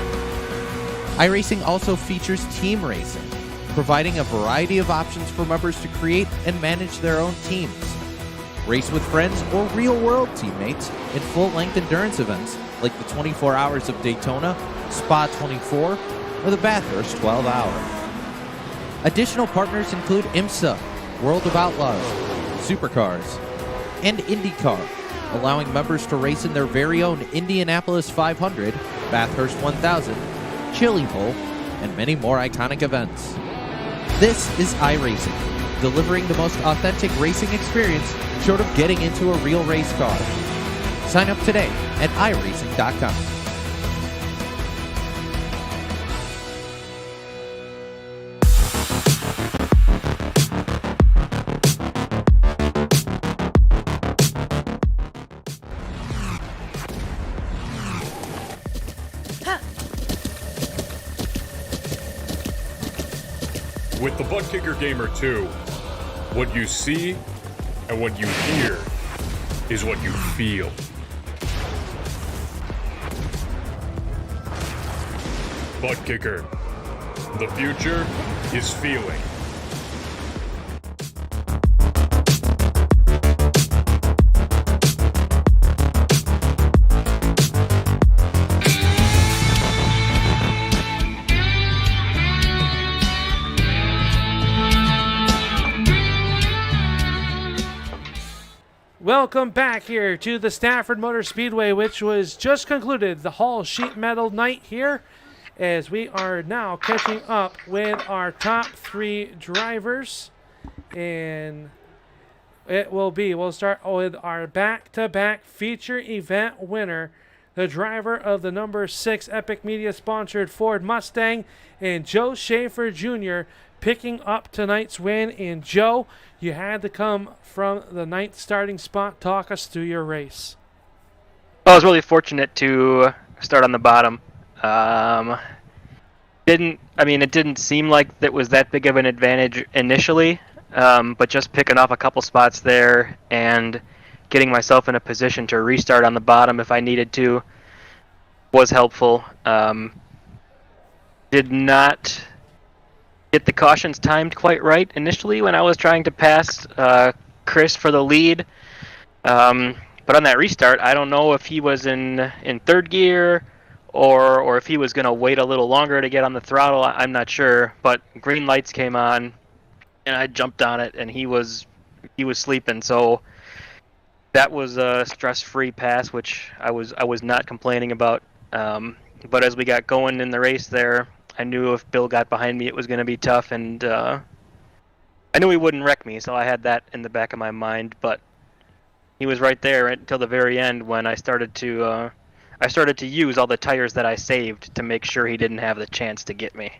iRacing also features team racing, providing a variety of options for members to create and manage their own teams. Race with friends or real-world teammates in full-length endurance events like the 24 Hours of Daytona, Spa 24, or the Bathurst 12 Hour. Additional partners include IMSA, World of Outlaws, Supercars, and IndyCar, allowing members to race in their very own Indianapolis 500, Bathurst 1000, Chili Bowl, and many more iconic events. This is iRacing, delivering the most authentic racing experience short of getting into a real race car. Sign up today at iRacing.com. With the Butt Kicker Gamer 2, what you see and what you hear is what you feel. Butt Kicker. The future is feeling. Welcome back here to the Stafford Motor Speedway, which was just concluded, the Holl Sheet Metal Night here, as we are now catching up with our top 3 drivers. And we'll start with our back-to-back feature event winner, the driver of the number 6 Epic Media sponsored Ford Mustang, and Joe Schaefer Jr. picking up tonight's win. And Joe, you had to come from the 9th starting spot. Talk us through your race. Well, I was really fortunate to start on the bottom. It didn't seem like that was that big of an advantage initially, but just picking off a couple spots there and getting myself in a position to restart on the bottom if I needed to was helpful. Did not get the cautions timed quite right initially when I was trying to pass Chris for the lead. But on that restart, I don't know if he was in third gear or if he was going to wait a little longer to get on the throttle. I'm not sure. But green lights came on, and I jumped on it, and he was sleeping. So that was a stress-free pass, which I was not complaining about. But as we got going in the race there, I knew if Bill got behind me, it was going to be tough, and I knew he wouldn't wreck me, so I had that in the back of my mind. But he was right there until the very end when I started to use all the tires that I saved to make sure he didn't have the chance to get me.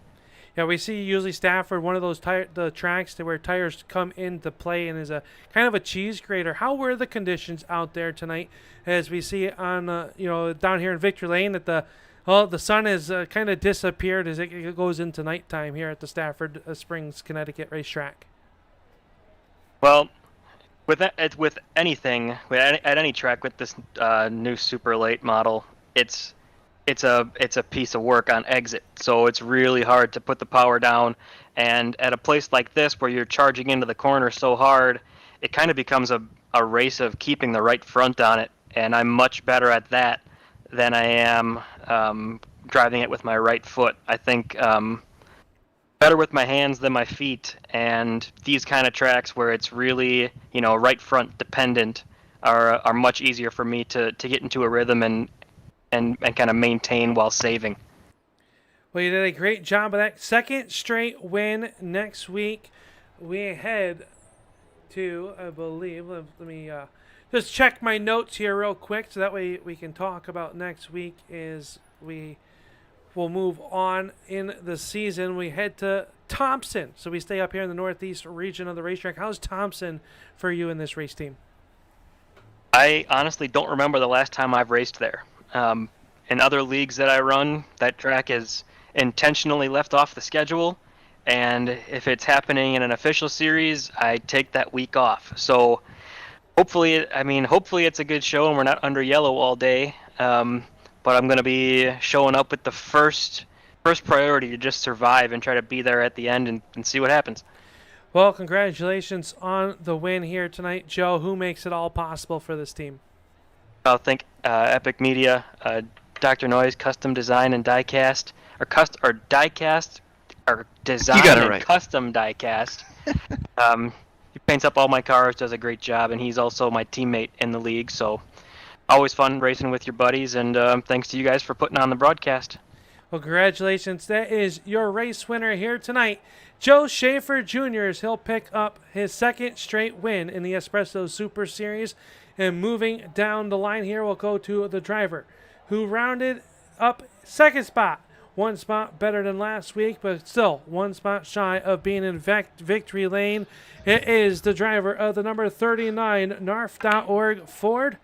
Yeah, we see usually Stafford, one of those the tracks where tires come into play and is a kind of a cheese grater. How were the conditions out there tonight, as we see on down here in Victory Lane that the sun has kind of disappeared as it goes into nighttime here at the Stafford Springs, Connecticut racetrack? Well, with anything at any track with this new super late model, it's a piece of work on exit, so it's really hard to put the power down. And at a place like this where you're charging into the corner so hard, it kind of becomes a race of keeping the right front on it. And I'm much better at that than I am driving it with my right foot. I think better with my hands than my feet. And these kind of tracks where it's really right front dependent are much easier for me to get into a rhythm and kind of maintain while saving. Well, you did a great job of that. Second straight win. Next week, we head to, I believe, let me just check my notes here real quick so that way we can talk about next week as we will move on in the season. We head to Thompson. So we stay up here in the northeast region of the racetrack. How's Thompson for you in this race team? I honestly don't remember the last time I've raced there. In other leagues that I run, that track is intentionally left off the schedule, and if it's happening in an official series, I take that week off. So hopefully it's a good show and we're not under yellow all day. But I'm going to be showing up with the first priority to just survive and try to be there at the end and see what happens. Well, congratulations on the win here tonight, Joe. Who makes it all possible for this team? I'll thank Epic Media, Dr. Noise, Custom Design and Diecast, or Diecast, or Design and right. Custom Diecast. He paints up all my cars, does a great job, and he's also my teammate in the league. So always fun racing with your buddies, and thanks to you guys for putting on the broadcast. Well, congratulations. That is your race winner here tonight, Joe Schaefer Jr. He'll pick up his second straight win in the Espresso Super Series. And moving down the line here, we'll go to the driver who rounded up second spot. One spot better than last week, but still one spot shy of being in victory lane. It is the driver of the number 39 NARF.org Ford.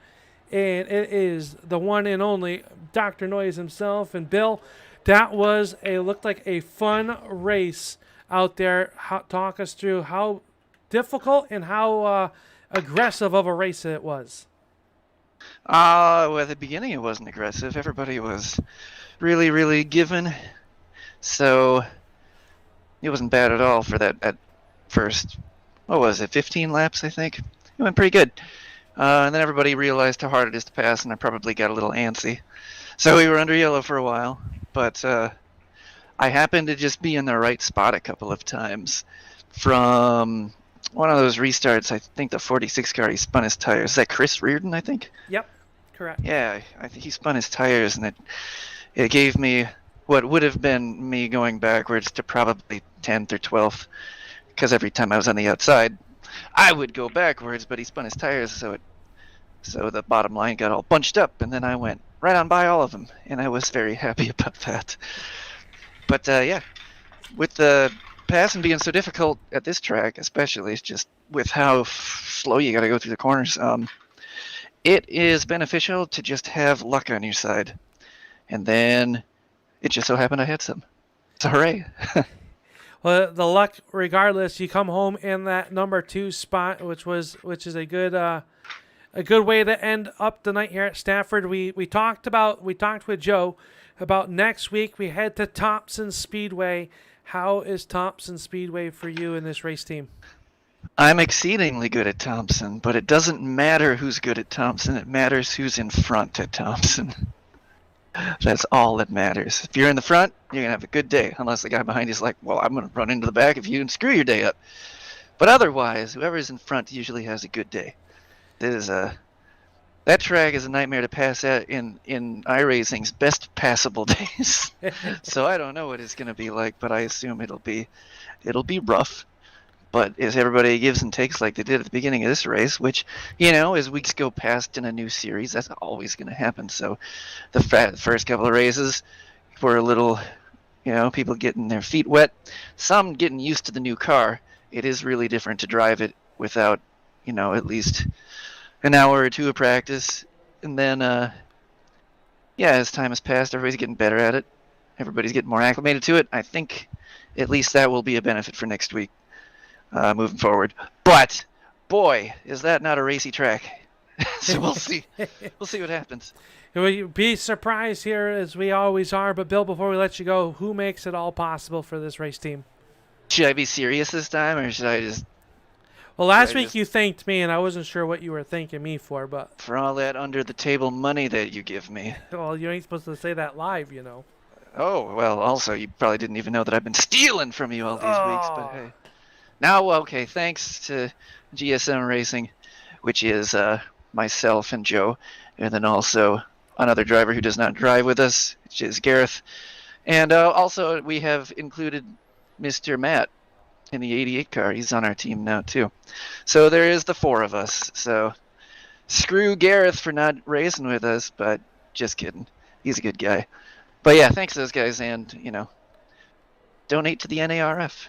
And it is the one and only Dr. Noise himself. And Bill, that looked like a fun race out there. Talk us through how difficult and how aggressive of a race it was. Well, at the beginning it wasn't aggressive. Everybody was really, really given. So it wasn't bad at all for that at first. What was it, 15 laps, I think? It went pretty good. And then everybody realized how hard it is to pass, and I probably got a little antsy. So we were under yellow for a while. But I happened to just be in the right spot a couple of times. From one of those restarts, I think the 46 car, he spun his tires. Is that Chris Reardon, I think? Yep, correct. Yeah, I think he spun his tires, and it gave me what would have been me going backwards to probably 10th or 12th, because every time I was on the outside, I would go backwards, but he spun his tires, so the bottom line got all bunched up, and then I went right on by all of them, and I was very happy about that. But yeah, with the passing being so difficult at this track, especially just with how slow you got to go through the corners, it is beneficial to just have luck on your side. And then it just so happened I had some. So hooray. Well, the luck, regardless, you come home in that number 2 spot, which is a good a good way to end up the night here at Stafford. We talked with Joe about next week. We head to Thompson Speedway. How is Thompson Speedway for you in this race team? I'm exceedingly good at Thompson, but it doesn't matter who's good at Thompson. It matters who's in front at Thompson. That's all that matters. If you're in the front, you're going to have a good day, unless the guy behind you is like, well, I'm going to run into the back of you and screw your day up. But otherwise, whoever's in front usually has a good day. That track is a nightmare to pass at in iRacing's best passable days. So I don't know what it's going to be like, but I assume it'll be rough. But as everybody gives and takes like they did at the beginning of this race, which, as weeks go past in a new series, that's always going to happen. So the first couple of races were a little, people getting their feet wet, some getting used to the new car. It is really different to drive it without, at least an hour or two of practice. And then, as time has passed, everybody's getting better at it. Everybody's getting more acclimated to it. I think at least that will be a benefit for next week. Moving forward. But, boy, is that not a racy track. So we'll see. We'll see what happens. We'll be surprised here, as we always are. But, Bill, before we let you go, who makes it all possible for this race team? Should I be serious this time, or should I just... Well, last week you thanked me, and I wasn't sure what you were thanking me for, but... For all that under-the-table money that you give me. Well, you ain't supposed to say that live, Oh, well, also, you probably didn't even know that I've been stealing from you all these weeks, but hey. Now, okay, thanks to GSM Racing, which is myself and Joe, and then also another driver who does not drive with us, which is Gareth. And also we have included Mr. Matt in the 88 car. He's on our team now, too. So there is the four of us. So screw Gareth for not racing with us, but just kidding. He's a good guy. But yeah, thanks to those guys, and, donate to the NARF.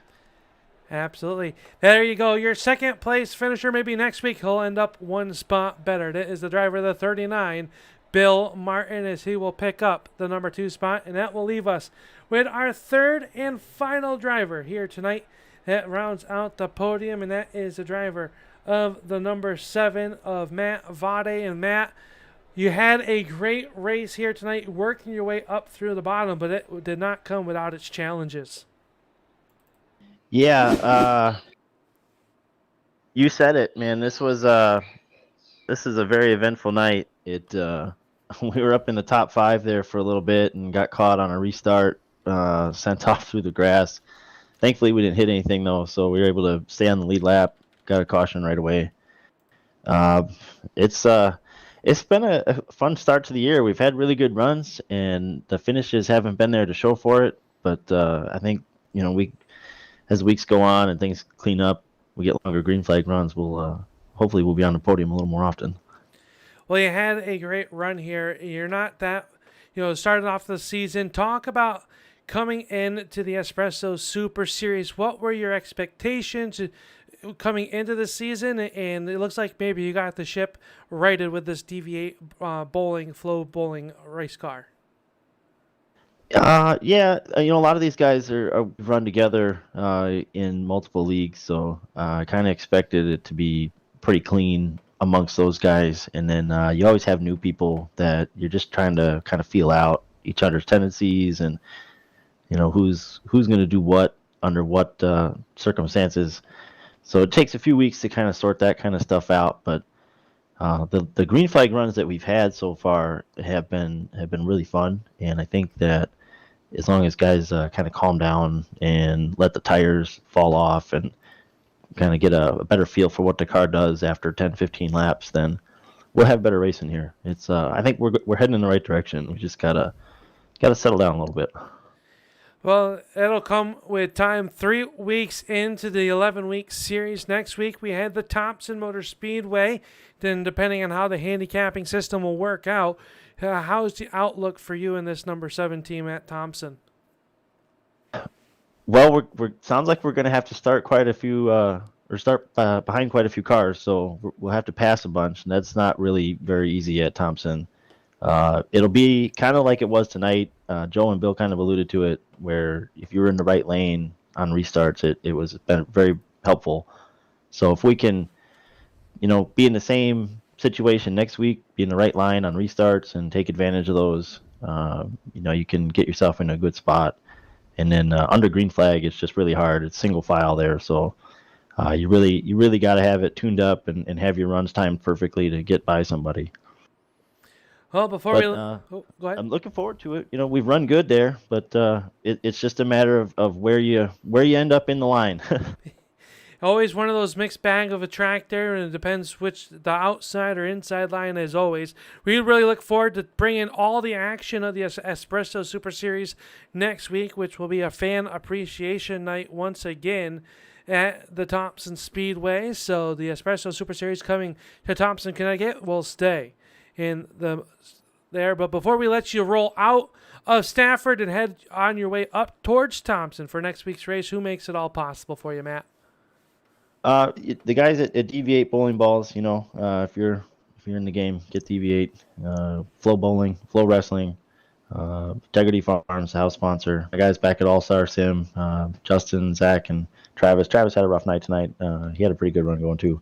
Absolutely. There you go. Your second place finisher. Maybe next week he'll end up one spot better. That is the driver of the 39, Bill Martin, as he will pick up the number 2 spot. And that will leave us with our third and final driver here tonight. That rounds out the podium, and that is the driver of the number 7 of Matt Vade. And Matt, you had a great race here tonight, working your way up through the bottom, but it did not come without its challenges. Yeah, you said it, man. This is a very eventful night. We were up in the top 5 there for a little bit and got caught on a restart, sent off through the grass. Thankfully, we didn't hit anything though, so we were able to stay on the lead lap. Got a caution right away. It's been a fun start to the year. We've had really good runs, and the finishes haven't been there to show for it. But I think as weeks go on and things clean up, we get longer green flag runs, hopefully we'll be on the podium a little more often. Well, you had a great run here. You're not that, starting off the season. Talk about coming into the Espresso Super Series. What were your expectations coming into the season? And it looks like maybe you got the ship righted with this DV8 flow bowling race car. Yeah, a lot of these guys are run together in multiple leagues, so I kind of expected it to be pretty clean amongst those guys. And then you always have new people that you're just trying to kind of feel out each other's tendencies and who's going to do what under what circumstances. So it takes a few weeks to kind of sort that kind of stuff out, but the green flag runs that we've had so far have been really fun, and I think that as long as guys kind of calm down and let the tires fall off and kind of get a better feel for what the car does after 10, 15 laps, then we'll have better racing here. It's I think we're heading in the right direction. We just gotta settle down a little bit. Well, it'll come with time. 3 weeks into the 11-week series. Next week, we had the Thompson Motor Speedway. Then, depending on how the handicapping system will work out, how's the outlook for you in this number 7 team at Thompson? Well, sounds like we're going to have to start quite a few, behind quite a few cars. So we'll have to pass a bunch, and that's not really very easy at Thompson. It'll be kind of like it was tonight. Joe and Bill kind of alluded to it, where if you were in the right lane on restarts, it was been very helpful. So if we can, be in the same situation next week, be in the right line on restarts and take advantage of those, you can get yourself in a good spot. And then under green flag, it's just really hard. It's single file there, so you really got to have it tuned up and have your runs timed perfectly to get by somebody. Well, go ahead. I'm looking forward to it. We've run good there, but it's just a matter of where you end up in the line. Always one of those mixed bag of a track there, and it depends which the outside or inside line as always. We really look forward to bringing all the action of the Espresso Super Series next week, which will be a fan appreciation night once again at the Thompson Speedway. So the Espresso Super Series coming to Thompson, Connecticut will stay in there. But before we let you roll out of Stafford and head on your way up towards Thompson for next week's race, who makes it all possible for you, Matt? The guys at Deviate Bowling Balls, if you're in the game, get Deviate. Flow Bowling, Flow Wrestling, Integrity Farms, house sponsor. The guys back at All Star Sim, Justin, Zach, and Travis. Travis had a rough night tonight. He had a pretty good run going too.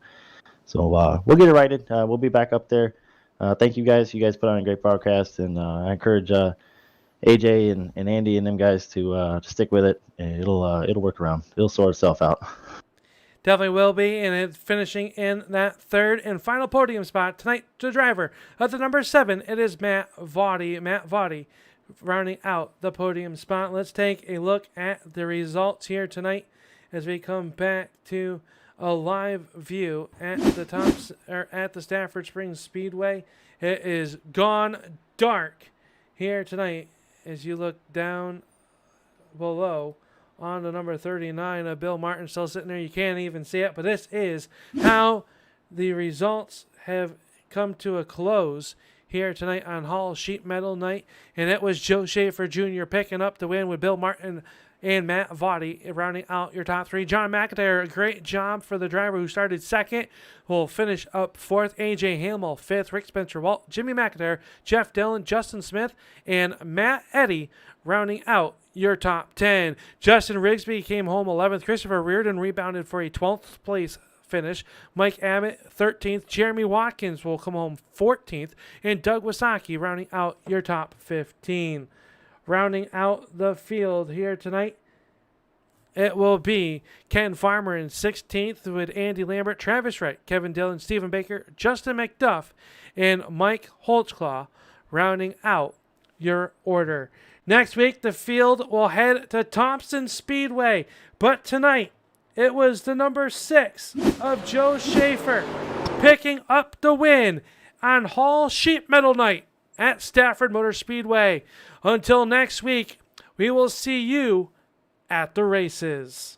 So we'll get it righted. We'll be back up there. Thank you guys. You guys put on a great broadcast, and I encourage AJ and Andy and them guys to stick with it. And it'll work around. It'll sort itself out. Definitely will be, and it's finishing in that third and final podium spot tonight. The driver of the number 7, it is Matt Vaughty. Matt Vaughty rounding out the podium spot. Let's take a look at the results here tonight as we come back to a live view at the Stafford Springs Speedway. It is gone dark here tonight as you look down below on the number 39 Bill Martin still sitting there. You can't even see it, but this is how the results have come to a close here tonight on Holl Sheet Metal Night, and it was Joe Schaefer Jr. picking up the win with Bill Martin and Matt Vaughty rounding out your top 3. John McIntyre, a great job for the driver who started second, will finish up 4th. AJ Hamill 5th. Rick Spencer Walt, Jimmy McIntyre, Jeff Dillon, Justin Smith, and Matt Eddy rounding out your top 10. Justin Rigsby came home 11th. Christopher Reardon rebounded for a 12th place finish. Mike Abbott 13th. Jeremy Watkins will come home 14th. And Doug Wasaki rounding out your top 15. Rounding out the field here tonight, it will be Ken Farmer in 16th with Andy Lambert, Travis Wright, Kevin Dillon, Stephen Baker, Justin McDuff, and Mike Holtzclaw rounding out your order. Next week, the field will head to Thompson Speedway. But tonight, it was the number 6 of Joe Schaefer picking up the win on Holl Sheet Metal Night at Stafford Motor Speedway. Until next week, we will see you at the races.